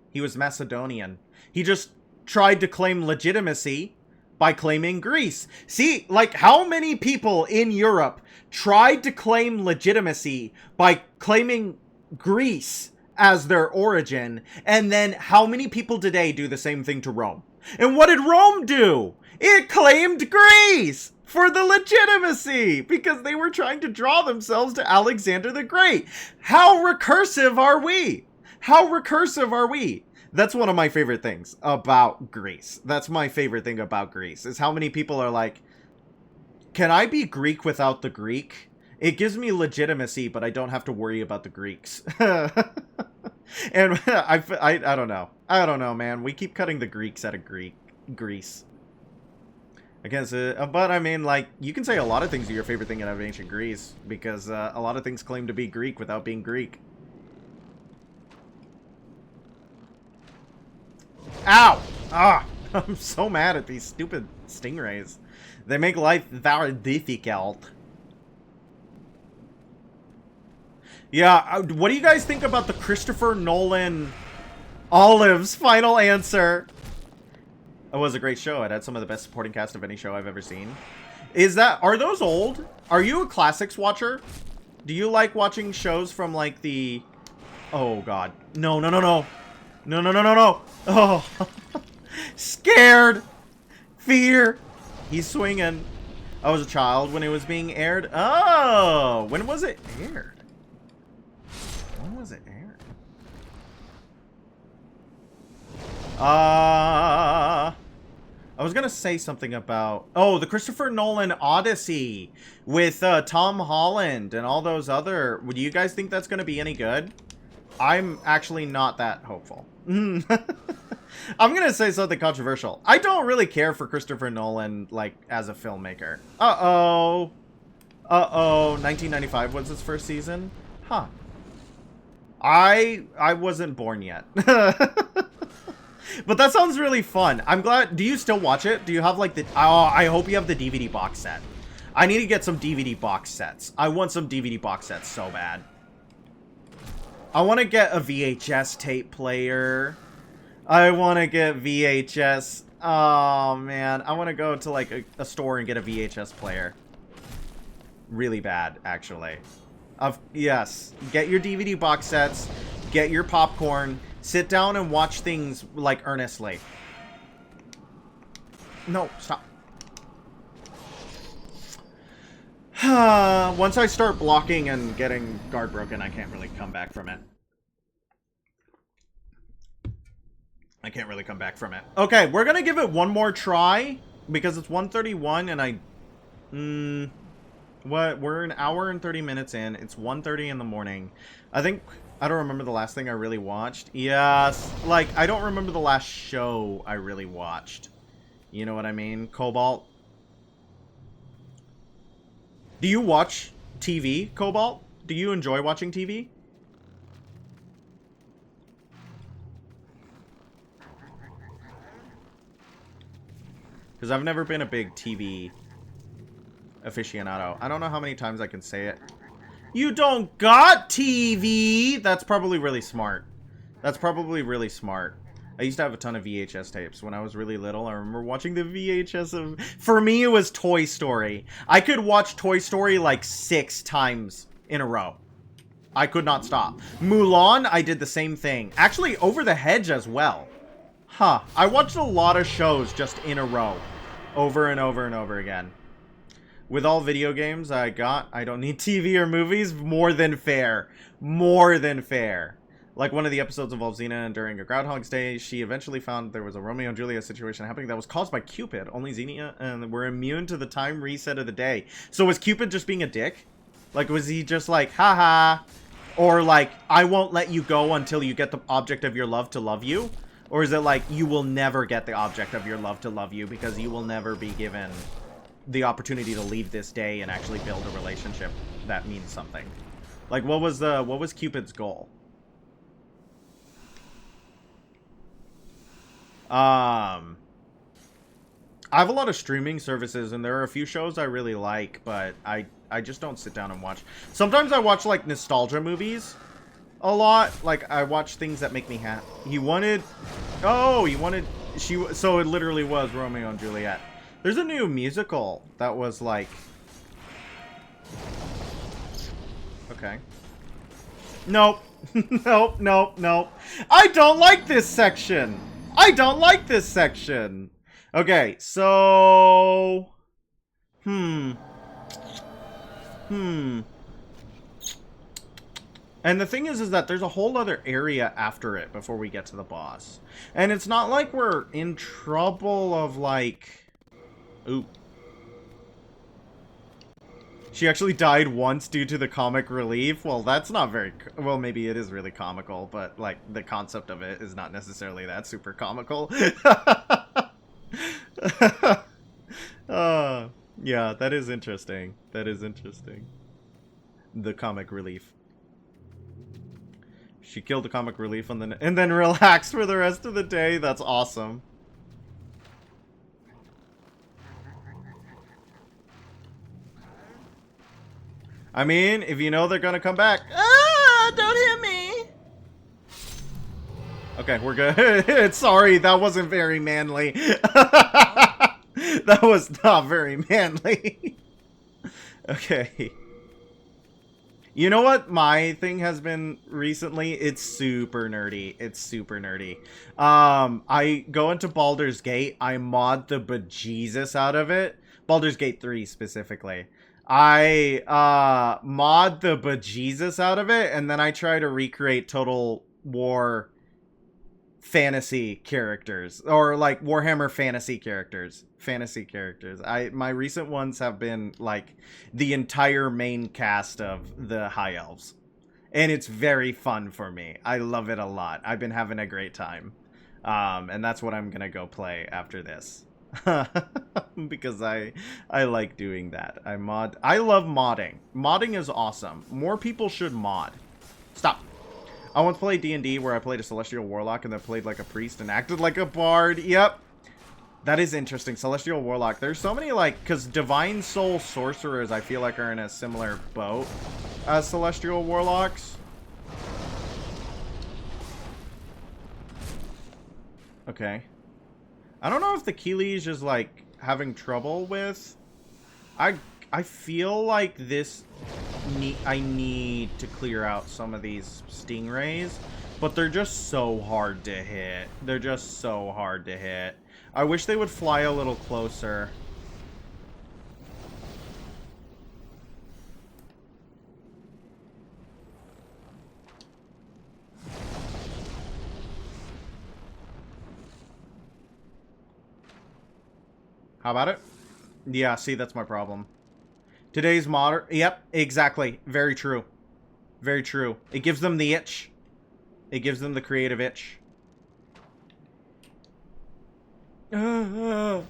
He was Macedonian. He just tried to claim legitimacy by claiming Greece. See, like, how many people in Europe tried to claim legitimacy by claiming Greece as their origin, and then how many people today do the same thing to Rome? And what did Rome do? It claimed Greece for the legitimacy because they were trying to draw themselves to Alexander the Great. How recursive are we? How recursive are we? That's one of my favorite things about Greece. That's my favorite thing about Greece, is how many people are like, can I be Greek without the Greek? It gives me legitimacy, but I don't have to worry about the Greeks. And I don't know. I don't know, man. We keep cutting the Greeks out of Greece. I guess, but I mean, like, you can say a lot of things are your favorite thing out of ancient Greece, because a lot of things claim to be Greek without being Greek. Ow! Ah! I'm so mad at these stupid stingrays. They make life very difficult. Yeah, what do you guys think about the Christopher Nolan Olive's final answer? It was a great show. It had some of the best supporting cast of any show I've ever seen. Are those old? Are you a classics watcher? Do you like watching shows from like the... Oh god. No, no, no, no. No, no, no, no, no. Oh. Scared. Fear. He's swinging. I was a child when it was being aired. Oh. When was it aired? When was it aired? I was gonna say something about... Oh, the Christopher Nolan Odyssey with Tom Holland and all those other... Do you guys think that's gonna be any good? I'm actually not that hopeful. I'm gonna say something controversial. I don't really care for Christopher Nolan, like, as a filmmaker. Uh-oh. Uh-oh. 1995 was his first season? Huh. I wasn't born yet. But that sounds really fun. I'm glad. Do you still watch it? Do you have like the... Oh, I hope you have the DVD box set. I need to get some DVD box sets. I want some DVD box sets so bad. I want to get a VHS tape player. I want to get VHS. Oh, man. I want to go to like a store and get a VHS player. Really bad, actually. Yes. Get your DVD box sets. Get your popcorn. Sit down and watch things, like, earnestly. No, stop. Once I start blocking and getting guard broken, I can't really come back from it. I can't really come back from it. Okay, we're gonna give it one more try, because it's 1:31, and we're an hour and 30 minutes in. It's 1:30 in the morning. I don't remember the last thing I really watched. Yes, like, I don't remember the last show I really watched. You know what I mean? Cobalt. Do you watch TV, Cobalt? Do you enjoy watching TV? Because I've never been a big TV aficionado. I don't know how many times I can say it. You don't got TV! That's probably really smart. That's probably really smart. I used to have a ton of VHS tapes when I was really little. I remember watching the VHS of... For me, it was Toy Story. I could watch Toy Story like 6 times in a row. I could not stop. Mulan, I did the same thing. Actually, Over the Hedge as well. Huh. I watched a lot of shows just in a row. Over and over and over again. With all video games I don't need TV or movies. More than fair. More than fair. Like one of the episodes involved Xena, and during a Groundhog's Day, she eventually found there was a Romeo and Juliet situation happening that was caused by Cupid. Only Xena and were immune to the time reset of the day. So was Cupid just being a dick? Like, was he just like, haha? Or like, I won't let you go until you get the object of your love to love you? Or is it like, you will never get the object of your love to love you because you will never be given the opportunity to leave this day and actually build a relationship that means something? Like, what was Cupid's goal? I have a lot of streaming services, and there are a few shows I really like, but I just don't sit down and watch. Sometimes I watch, like, nostalgia movies a lot. Like, I watch things that make me happy. So it literally was Romeo and Juliet. There's a new musical that was, like... Okay. Nope. Nope, nope, nope. I don't like this section! I don't like this section! Okay, so... And the thing is that there's a whole other area after it before we get to the boss. And it's not like we're in trouble of, like... Ooh. She actually died once due to the comic relief. Well, that's not very... Well, maybe it is really comical, but, like, the concept of it is not necessarily that super comical. Yeah, that is interesting. That is interesting. The comic relief. She killed the comic relief and then relaxed for the rest of the day. That's awesome. I mean, if you know they're gonna come back. Ah, don't hit me. Okay, we're good. Sorry, that wasn't very manly. That was not very manly. Okay. You know what my thing has been recently? It's super nerdy. It's super nerdy. I go into Baldur's Gate. I mod the bejesus out of it. Baldur's Gate 3 specifically. I mod the bejesus out of it, and then I try to recreate Total War fantasy characters, or like Warhammer fantasy characters. My recent ones have been like the entire main cast of the High Elves, and it's very fun for me. I love it a lot. I've been having a great time, and that's what I'm gonna go play after this. Because I like doing that. I love modding. Modding is awesome. More people should mod. Stop. I once played D&D where I played a Celestial Warlock and then played like a priest and acted like a bard. Yep. That is interesting. Celestial Warlock. There's so many, like, because Divine Soul Sorcerers, I feel like, are in a similar boat as Celestial Warlocks. Okay. I don't know if the Keelege is, like, having trouble with... I feel like this... I need to clear out some of these stingrays, but they're just so hard to hit. They're just so hard to hit. I wish they would fly a little closer. How about it? Yeah, see, that's my problem. Today's modder... Yep, exactly. Very true. Very true. It gives them the itch. It gives them the creative itch. And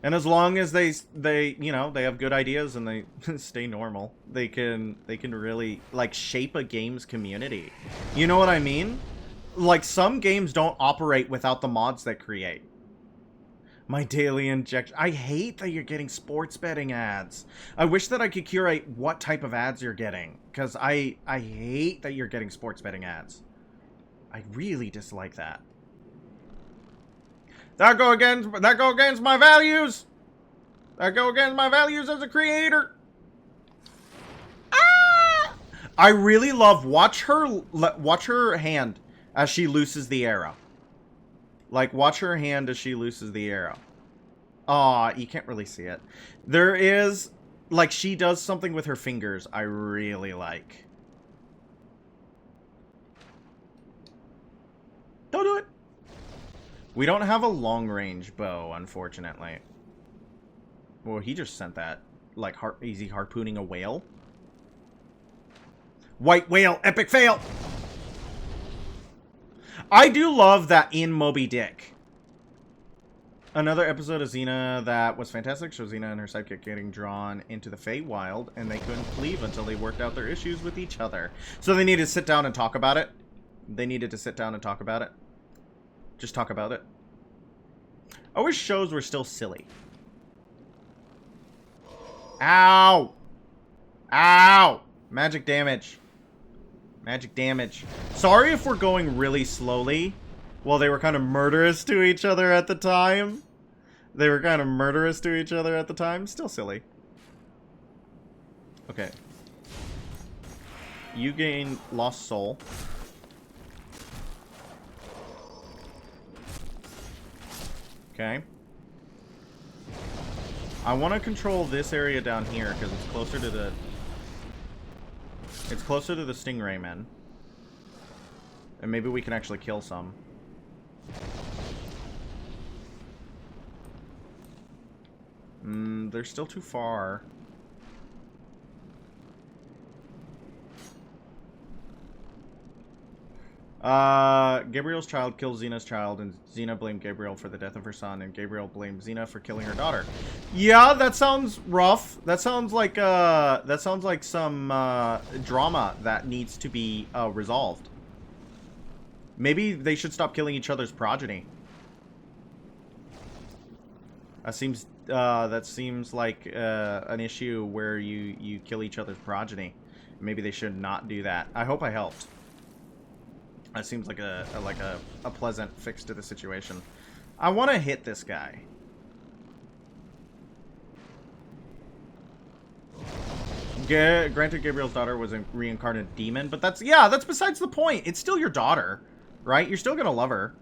as long as they you know, they have good ideas and they stay normal, they can really, like, shape a game's community. You know what I mean? Like, some games don't operate without the mods that create. My daily injection. I hate that you're getting sports betting ads. I wish that I could curate what type of ads you're getting, because I hate that you're getting sports betting ads. I really dislike that. That go against my values. That go against my values as a creator. Ah! I really love watch her hand as she looses the arrow. Like, watch her hand as she looses the arrow. Aw, you can't really see it. There is, like, she does something with her fingers I really like. Don't do it. We don't have a long-range bow, unfortunately. Well, he just sent that. Like, easy harpooning a whale. White whale, epic fail! I do love that in Moby Dick. Another episode of Xena that was fantastic shows Xena and her sidekick getting drawn into the Feywild, and they couldn't leave until they worked out their issues with each other. So they needed to sit down and talk about it. They needed to sit down and talk about it. Just talk about it. I wish shows were still silly. Ow! Ow! Magic damage. Magic damage. Sorry if we're going really slowly. Well, they were kind of murderous to each other at the time. Still silly. Okay. You gain Lost Soul. Okay. I want to control this area down here because it's closer to the... It's closer to the stingray men. And maybe we can actually kill some. They're still too far. Gabriel's child killed Xena's child, and Xena blamed Gabriel for the death of her son, and Gabriel blamed Xena for killing her daughter. Yeah, that sounds rough. That sounds like some drama that needs to be resolved. Maybe they should stop killing each other's progeny. That seems like an issue where you kill each other's progeny. Maybe they should not do that. I hope I helped. That seems like a pleasant fix to the situation. I want to hit this guy. Granted, Gabriel's daughter was a reincarnated demon, but that's besides the point. It's still your daughter, right? You're still gonna love her,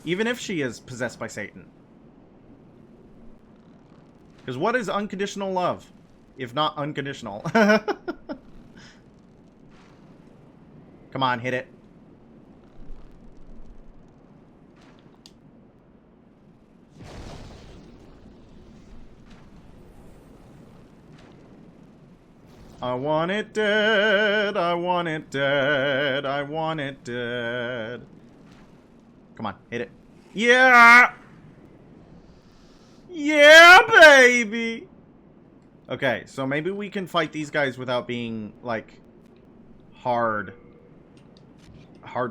even if she is possessed by Satan. Because what is unconditional love, if not unconditional? Come on, hit it. I want it dead, I want it dead, I want it dead. Come on, hit it. Yeah! Yeah, baby! Okay, so maybe we can fight these guys without being, like, hard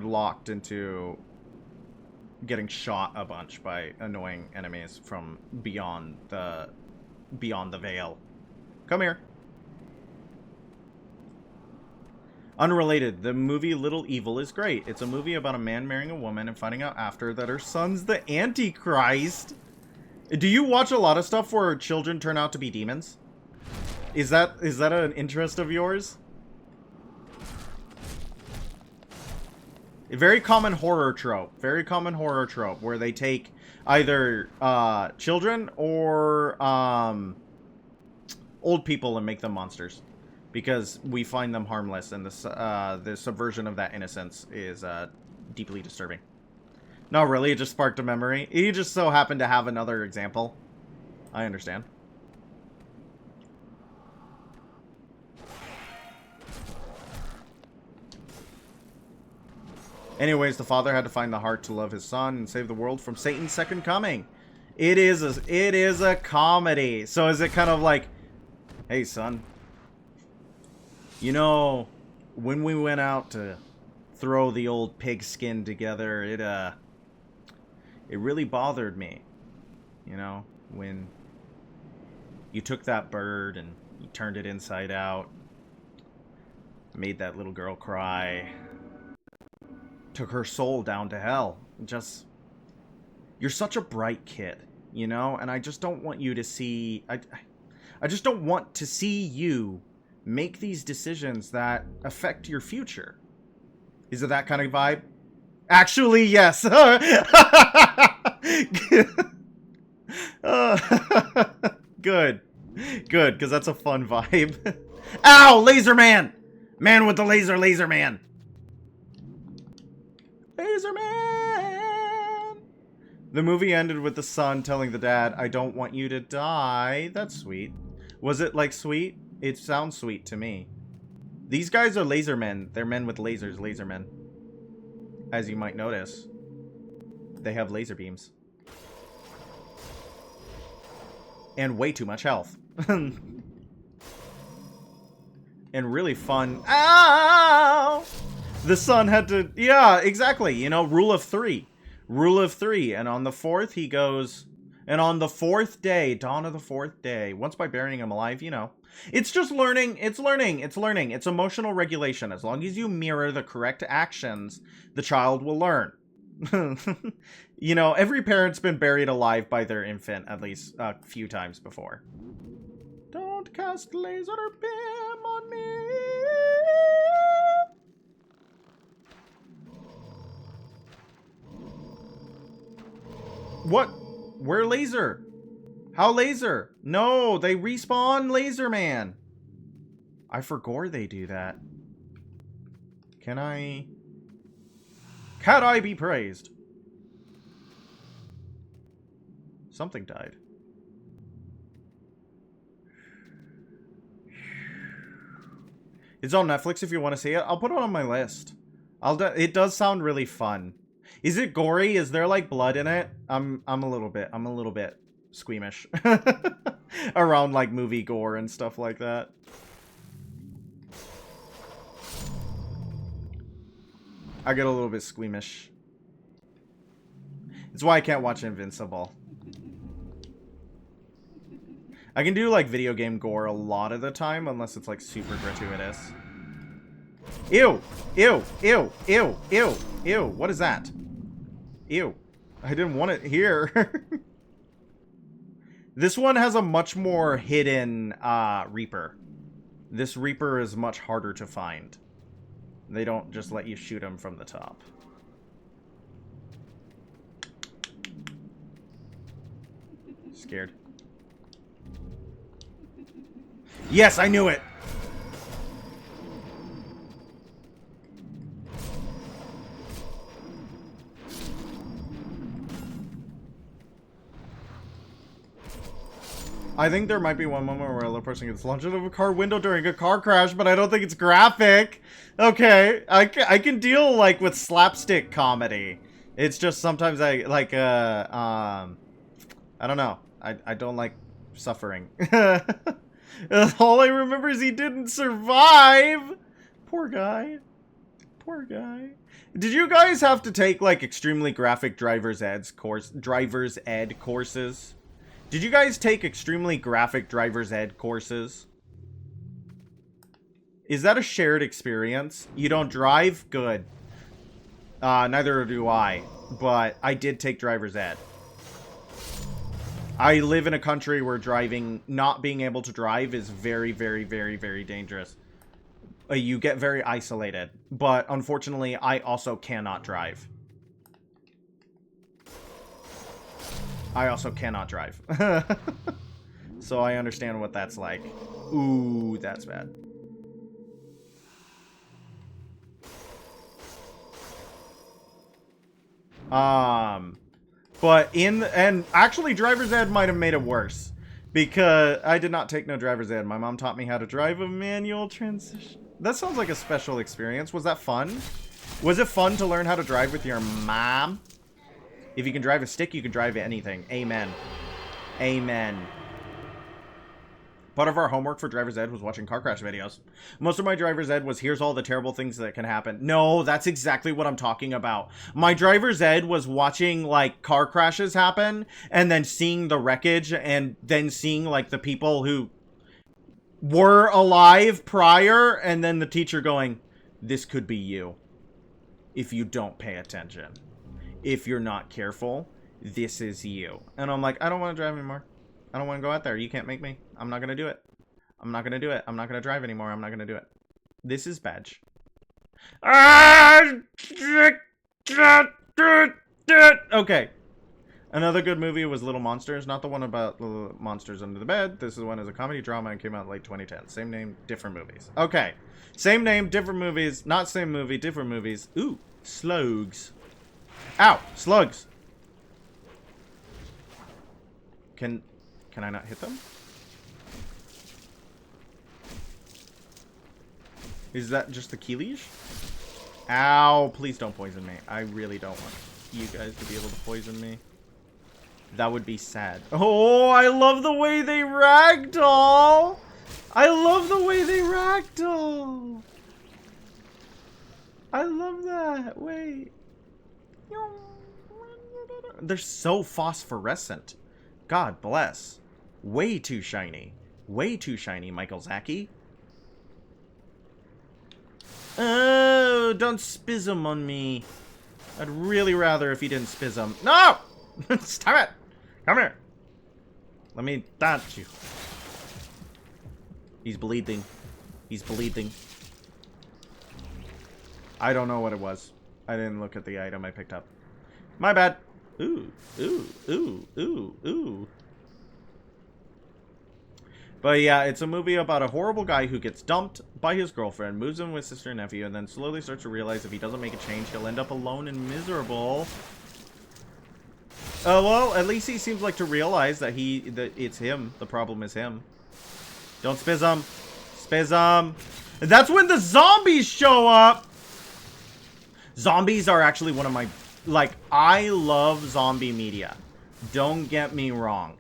locked into getting shot a bunch by annoying enemies from beyond the veil. Come here. Unrelated, the movie Little Evil is great. It's a movie about a man marrying a woman and finding out after that her son's the Antichrist. Do you watch a lot of stuff where children turn out to be demons? Is that an interest of yours? A very common horror trope. Very common horror trope where they take either children or old people and make them monsters. Because we find them harmless, and the subversion of that innocence is deeply disturbing. No, really, it just sparked a memory. You just so happened to have another example. I understand. Anyways, the father had to find the heart to love his son and save the world from Satan's second coming. It is a comedy. So is it kind of like, hey, son, you know, when we went out to throw the old pigskin together, it really bothered me. You know, when you took that bird and you turned it inside out, made that little girl cry, took her soul down to hell. Just, you're such a bright kid, you know, and I just don't want you to see, I just don't want to see you make these decisions that affect your future. Is it that kind of vibe? Actually, yes. Good. Good, because that's a fun vibe. Ow! Laser man! Man with the laser man! Laser man! The movie ended with the son telling the dad, I don't want you to die. That's sweet. Was it, like, sweet? It sounds sweet to me. These guys are laser men. They're men with lasers, laser men. As you might notice, they have laser beams. And way too much health. And really fun. Ow! The son had to... Yeah, exactly. You know, rule of three. Rule of three. And on the fourth, he goes... And on the fourth day, dawn of the fourth day, once by burying him alive, you know. It's just learning. It's learning. It's learning. It's emotional regulation. As long as you mirror the correct actions, the child will learn. You know, every parent's been buried alive by their infant at least a few times before. Don't cast laser beam on me. What? Where laser? How laser? No, they respawn Laser Man. I forgot they do that. Can I be praised? Something died. It's on Netflix if you want to see it. I'll put it on my list. It does sound really fun. Is it gory? Is there like blood in it? I'm a little bit squeamish around like movie gore and stuff like that. I get a little bit squeamish. It's why I can't watch Invincible. I can do like video game gore a lot of the time unless it's like super gratuitous. Ew! Ew! Ew! Ew! Ew! Ew! What is that? Ew. I didn't want it here. This one has a much more hidden Reaper. This Reaper is much harder to find. They don't just let you shoot him from the top. Scared. Yes, I knew it! I think there might be one moment where a little person gets launched out of a car window during a car crash, but I don't think it's graphic. Okay, I can deal, like, with slapstick comedy. It's just sometimes I, like, I don't know. I don't like suffering. All I remember is he didn't survive! Poor guy. Poor guy. Did you guys have to take, like, extremely graphic driver's ed courses? Did you guys take extremely graphic driver's ed courses? Is that a shared experience? You don't drive? Good. Neither do I. But I did take driver's ed. I live in a country where not being able to drive is very, very, very, very dangerous. You get very isolated. But unfortunately, I also cannot drive. I also cannot drive. So I understand what that's like. Ooh, that's bad. But and actually driver's ed might have made it worse. Because I did not take no driver's ed. My mom taught me how to drive a manual transition. That sounds like a special experience. Was that fun? Was it fun to learn how to drive with your mom? If you can drive a stick, you can drive anything. Amen. Amen. Part of our homework for driver's ed was watching car crash videos. Most of my driver's ed was, here's all the terrible things that can happen. No, that's exactly what I'm talking about. My driver's ed was watching, like, car crashes happen, and then seeing the wreckage, and then seeing, like, the people who were alive prior, and then the teacher going, this could be you if you don't pay attention. If you're not careful, this is you. And I'm like, I don't want to drive anymore. I don't want to go out there. You can't make me. I'm not going to do it. I'm not going to do it. I'm not going to drive anymore. I'm not going to do it. This is badge. Okay. Another good movie was Little Monsters. Not the one about little monsters under the bed. This is one as a comedy drama and came out in late 2010. Same name, different movies. Okay. Same name, different movies. Not same movie, different movies. Ooh, slugs. Ow! Slugs! Can I not hit them? Is that just the key leash? Ow! Please don't poison me. I really don't want you guys to be able to poison me. That would be sad. Oh, I love the way they ragdoll! I love the way they ragdoll! I love that. Wait. They're so phosphorescent. God bless. Way too shiny. Way too shiny, Michael Zaki. Oh, don't spizz on me. I'd really rather if he didn't spizz him. No! Stop it! Come here. Let me dodge you. He's bleeding. He's bleeding. I don't know what it was. I didn't look at the item I picked up. My bad. Ooh, ooh, ooh, ooh, ooh. But yeah, it's a movie about a horrible guy who gets dumped by his girlfriend, moves in with sister and nephew, and then slowly starts to realize if he doesn't make a change, he'll end up alone and miserable. Well, at least he seems like to realize that it's him. The problem is him. Don't spizz him. Spizz him. That's when the zombies show up. Zombies are actually one of my... Like, I love zombie media. Don't get me wrong.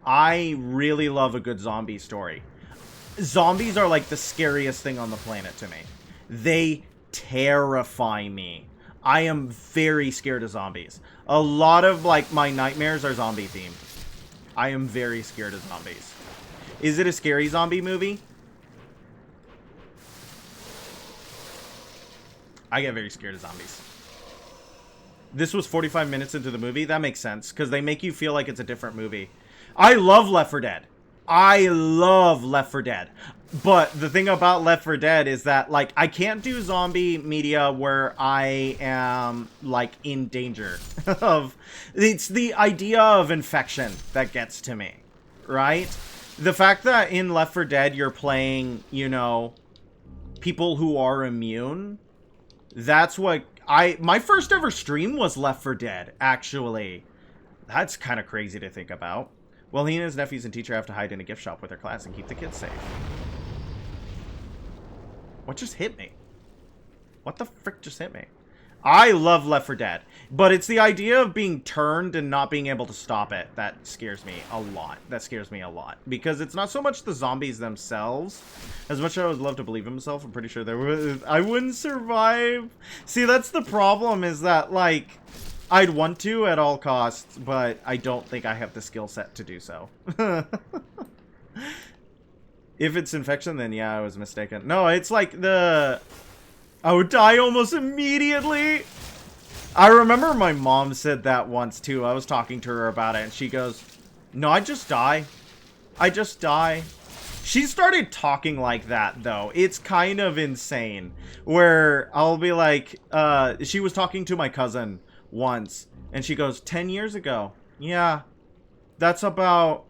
I really love a good zombie story. Zombies are like the scariest thing on the planet to me. They terrify me. I am very scared of zombies. A lot of, like, my nightmares are zombie themed. I am very scared of zombies. Is it a scary zombie movie? I get very scared of zombies. This was 45 minutes into the movie. That makes sense, because they make you feel like it's a different movie. I love Left 4 Dead. I love Left 4 Dead. But the thing about Left 4 Dead is that, like, I can't do zombie media where I am, like, in danger of... It's the idea of infection that gets to me, right? The fact that in Left 4 Dead you're playing, you know, people who are immune... That's what my first ever stream was Left 4 Dead, actually. That's kind of crazy to think about. Well, he and his nephews and teacher have to hide in a gift shop with their class and keep the kids safe. What just hit me? What the frick just hit me? I love Left 4 Dead, but it's the idea of being turned and not being able to stop it that scares me a lot. That scares me a lot, because it's not so much the zombies themselves. As much as I would love to believe in myself, I'm pretty sure I wouldn't survive. See, that's the problem, is that, like, I'd want to at all costs, but I don't think I have the skill set to do so. If it's infection, then yeah, I was mistaken. No, it's like the... I would die almost immediately. I remember my mom said that once too. I was talking to her about it and she goes, no, I just die. I just die. She started talking like that though. It's kind of insane. Where I'll be like, she was talking to my cousin once and she goes, 10 years ago. Yeah, that's about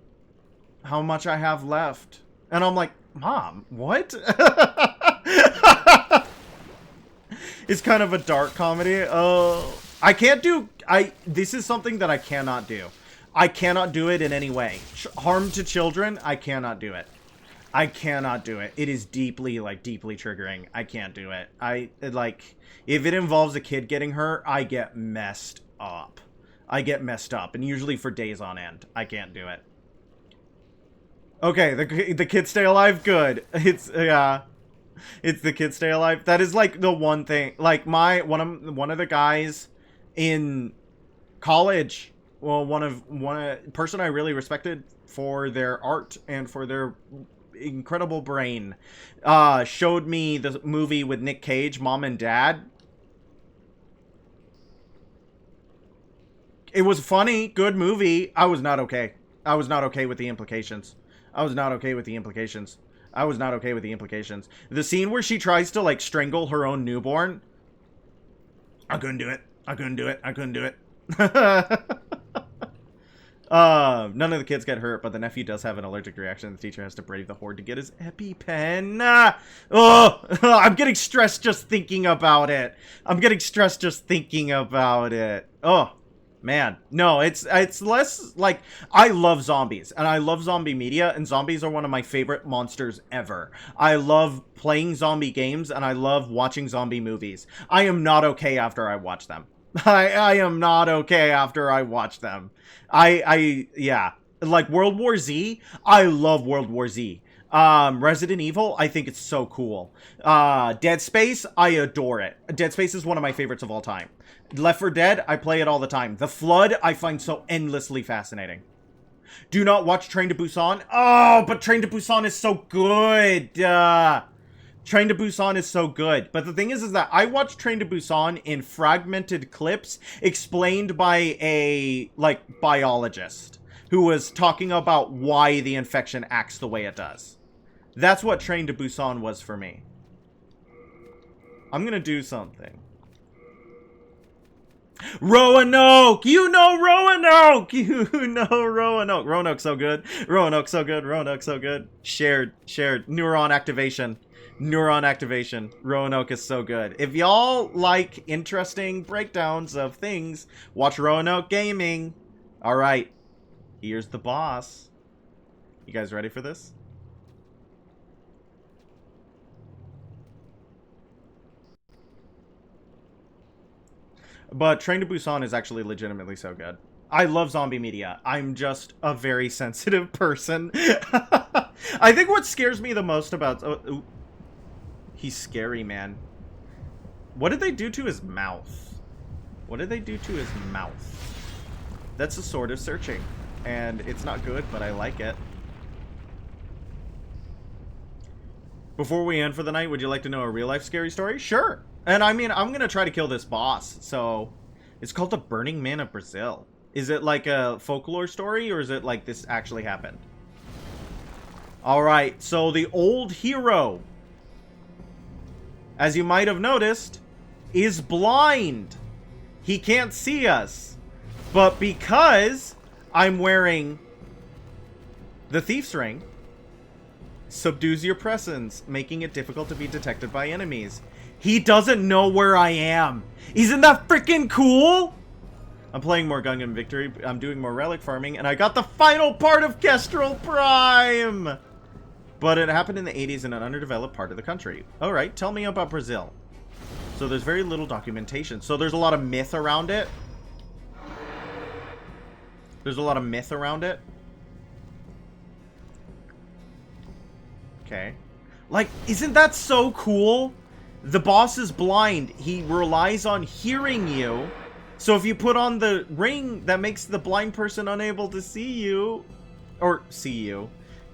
how much I have left. And I'm like, Mom, what? It's kind of a dark comedy. I can't do... This is something that I cannot do. I cannot do it in any way. Harm to children, I cannot do it. I cannot do it. It is deeply, like, deeply triggering. I can't do it. Like, if it involves a kid getting hurt, I get messed up. I get messed up, and usually for days on end. I can't do it. Okay, the kids stay alive? Good. It's, yeah... It's the kids stay alive. That is like the one thing. Like one of the guys in college. Well, one person I really respected for their art and for their incredible brain. Showed me the movie with Nick Cage, Mom and Dad. It was funny, good movie. I was not okay. I was not okay with the implications. I was not okay with the implications. I was not okay with the implications. The scene where she tries to, like, strangle her own newborn. I couldn't do it. I couldn't do it. I couldn't do it. None of the kids get hurt, but the nephew does have an allergic reaction. The teacher has to brave the horde to get his EpiPen. I'm getting stressed just thinking about it. I'm getting stressed just thinking about it. Oh. Man, no, it's less like, I love zombies and I love zombie media, and zombies are one of my favorite monsters ever. I love playing zombie games and I love watching zombie movies. I am not okay after I watch them. I am not okay after I watch them. Yeah, like World War Z. I love World War Z. Resident Evil, I think it's so cool. Dead Space, I adore it. Dead Space is one of my favorites of all time. Left 4 Dead, I play it all the time. The Flood, I find so endlessly fascinating. Do not watch Train to Busan. Oh, but Train to Busan is so good. Train to Busan is so good. But the thing is that I watched Train to Busan in fragmented clips explained by a, like, biologist who was talking about why the infection acts the way it does. That's what Train to Busan was for me. I'm gonna do something. Roanoke! You know Roanoke! You know Roanoke! Roanoke's so good. Roanoke's so good. Roanoke's so good. Shared. Neuron activation. Neuron activation. Roanoke is so good. If y'all like interesting breakdowns of things, watch Roanoke Gaming. Alright. Here's the boss. You guys ready for this? But Train to Busan is actually legitimately so good. I love zombie media. I'm just a very sensitive person. I think what scares me the most about... ooh. He's scary, man. What did they do to his mouth? What did they do to his mouth? That's a sort of searching. And it's not good, but I like it. Before we end for the night, would you like to know a real-life scary story? Sure. And I mean, I'm going to try to kill this boss. So, it's called the Burning Man of Brazil. Is it like a folklore story, or is it like this actually happened? Alright, so the old hero, as you might have noticed, is blind. He can't see us. But because I'm wearing the Thief's Ring, subdues your presence, making it difficult to be detected by enemies. He doesn't know where I am. Isn't that freaking cool? I'm playing more Gungan Victory. I'm doing more relic farming, and I got the final part of Kestrel Prime! But it happened in the 80s in an underdeveloped part of the country. Alright, tell me about Brazil. So there's very little documentation. So there's a lot of myth around it. There's a lot of myth around it. Okay. Like, isn't that so cool? The boss is blind. He relies on hearing you. So if you put on the ring, that makes the blind person unable to see you. Or see you.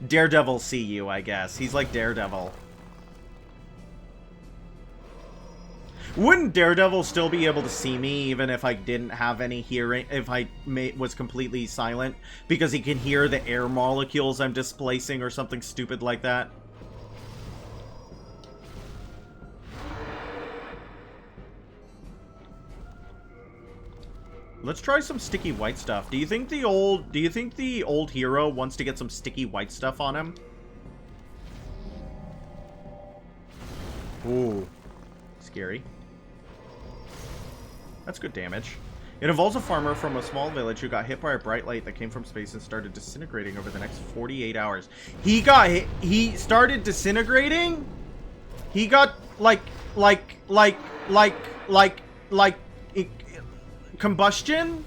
Daredevil see you, I guess. He's like Daredevil. Wouldn't Daredevil still be able to see me even if I didn't have any hearing, if I was completely silent? Because he can hear the air molecules I'm displacing or something stupid like that? Let's try some sticky white stuff. Do you think the old hero wants to get some sticky white stuff on him? Ooh. Scary. That's good damage. It involves a farmer from a small village who got hit by a bright light that came from space and started disintegrating over the next 48 hours. He got hit. He started disintegrating? He got combustion?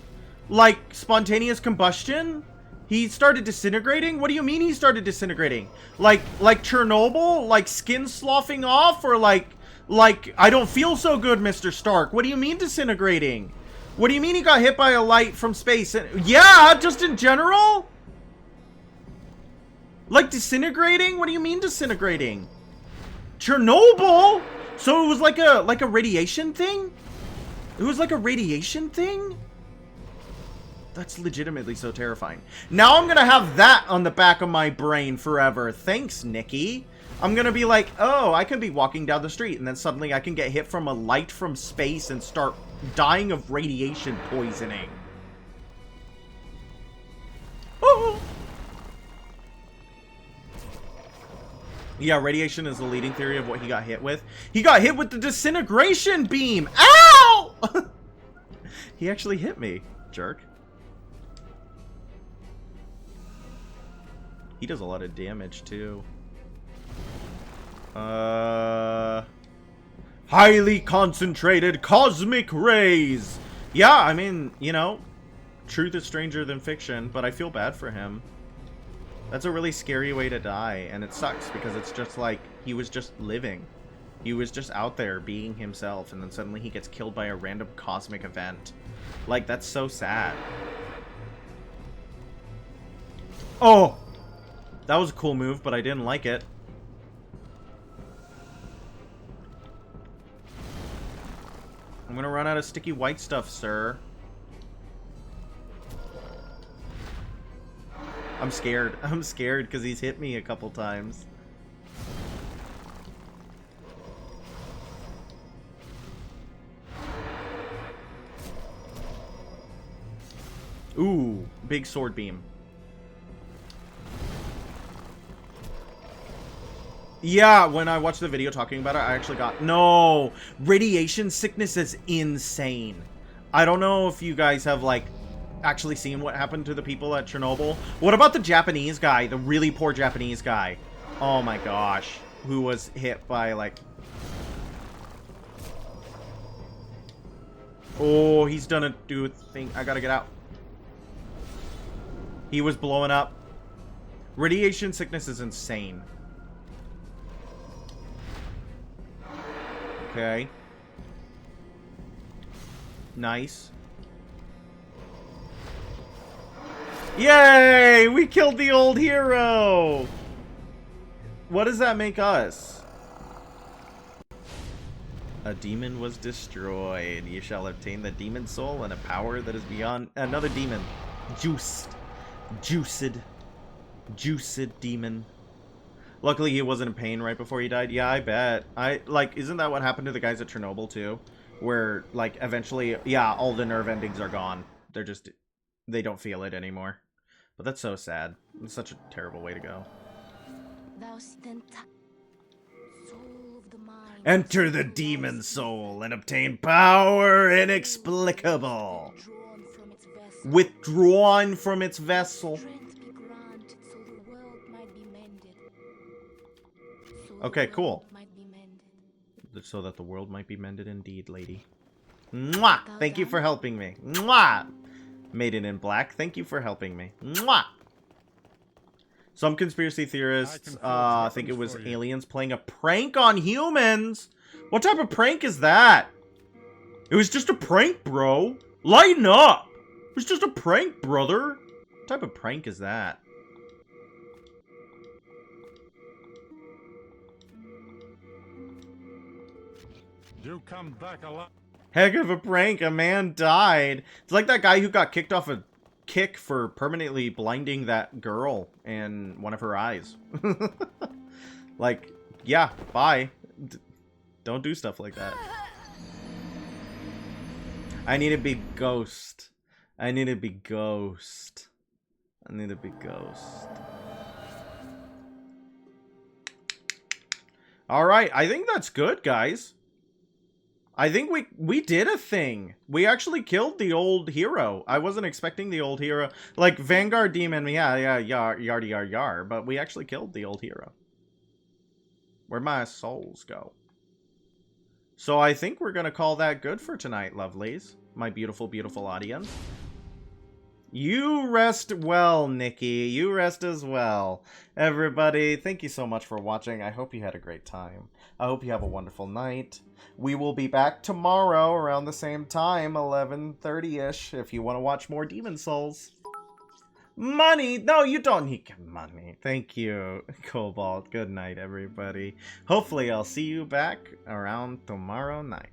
Like spontaneous combustion? He started disintegrating? What do you mean he started disintegrating? Like Chernobyl? Like skin sloughing off? Or like I don't feel so good, Mr. Stark. What do you mean disintegrating? What do you mean he got hit by a light from space? Yeah, just in general? Like disintegrating? What do you mean disintegrating? Chernobyl? So it was like a radiation thing? It was like a radiation thing? That's legitimately so terrifying. Now I'm gonna have that on the back of my brain forever. Thanks, Nikki. I'm gonna be like, oh, I can be walking down the street and then suddenly I can get hit from a light from space and start dying of radiation poisoning. Oh. Yeah, radiation is the leading theory of what he got hit with. He got hit with the disintegration beam. Ow! He actually hit me, jerk. He does a lot of damage, too. Highly concentrated cosmic rays. Yeah, I mean, you know, truth is stranger than fiction, but I feel bad for him. That's a really scary way to die, and it sucks because it's just like he was just living. He was just out there being himself, and then suddenly he gets killed by a random cosmic event. Like, that's so sad. Oh! That was a cool move, but I didn't like it. I'm gonna run out of sticky white stuff, sir. I'm scared. I'm scared because he's hit me a couple times. Ooh, big sword beam. Yeah, when I watched the video talking about it, I actually got... No! Radiation sickness is insane. I don't know if you guys have, like, actually seen what happened to the people at Chernobyl. What about the Japanese guy? The really poor Japanese guy. Oh my gosh. Who was hit by, like... Oh, he's done a do thing. I gotta get out. He was blowing up. Radiation sickness is insane. Okay. Nice. Yay! We killed the old hero! What does that make us? A demon was destroyed. You shall obtain the demon soul and a power that is beyond another demon. Juiced. Juiced demon. Luckily he wasn't in pain right before he died. Yeah, I bet. Isn't that what happened to the guys at Chernobyl too? Where, like, eventually, yeah, all the nerve endings are gone. They're just, they don't feel it anymore. But that's so sad. It's such a terrible way to go. Soul of the mind. Enter the demon soul and obtain power inexplicable. Drawn from its vessel. Withdrawn from its vessel. Strength be granted so the world might be mended. So the Okay, cool. world might be mended. So that the world might be mended indeed, lady. Mwah! Thank you for helping me. Mwah! Maiden in Black, thank you for helping me. Mwah! Some conspiracy theorists think it was aliens playing a prank on humans. What type of prank is that? It was just a prank, bro. Lighten up. It was just a prank, brother. What type of prank is that? You come back alive. Heck of a prank, a man died. It's like that guy who got kicked off a kick for permanently blinding that girl in one of her eyes. Like, yeah, bye. Don't do stuff like that. I need a big ghost. I need a big ghost. I need a big ghost. Alright, I think that's good, guys. I think we did a thing. We actually killed the old hero. I wasn't expecting the old hero. Like, Vanguard Demon, yeah, yardy yar, but we actually killed the old hero. Where'd my souls go? So I think we're gonna call that good for tonight, lovelies. My beautiful, beautiful audience. You rest well, Nikki. You rest as well. Everybody, thank you so much for watching. I hope you had a great time. I hope you have a wonderful night. We will be back tomorrow around the same time, 11:30-ish, if you want to watch more Demon Souls. Money! No, you don't need money. Thank you, Cobalt. Good night, everybody. Hopefully, I'll see you back around tomorrow night.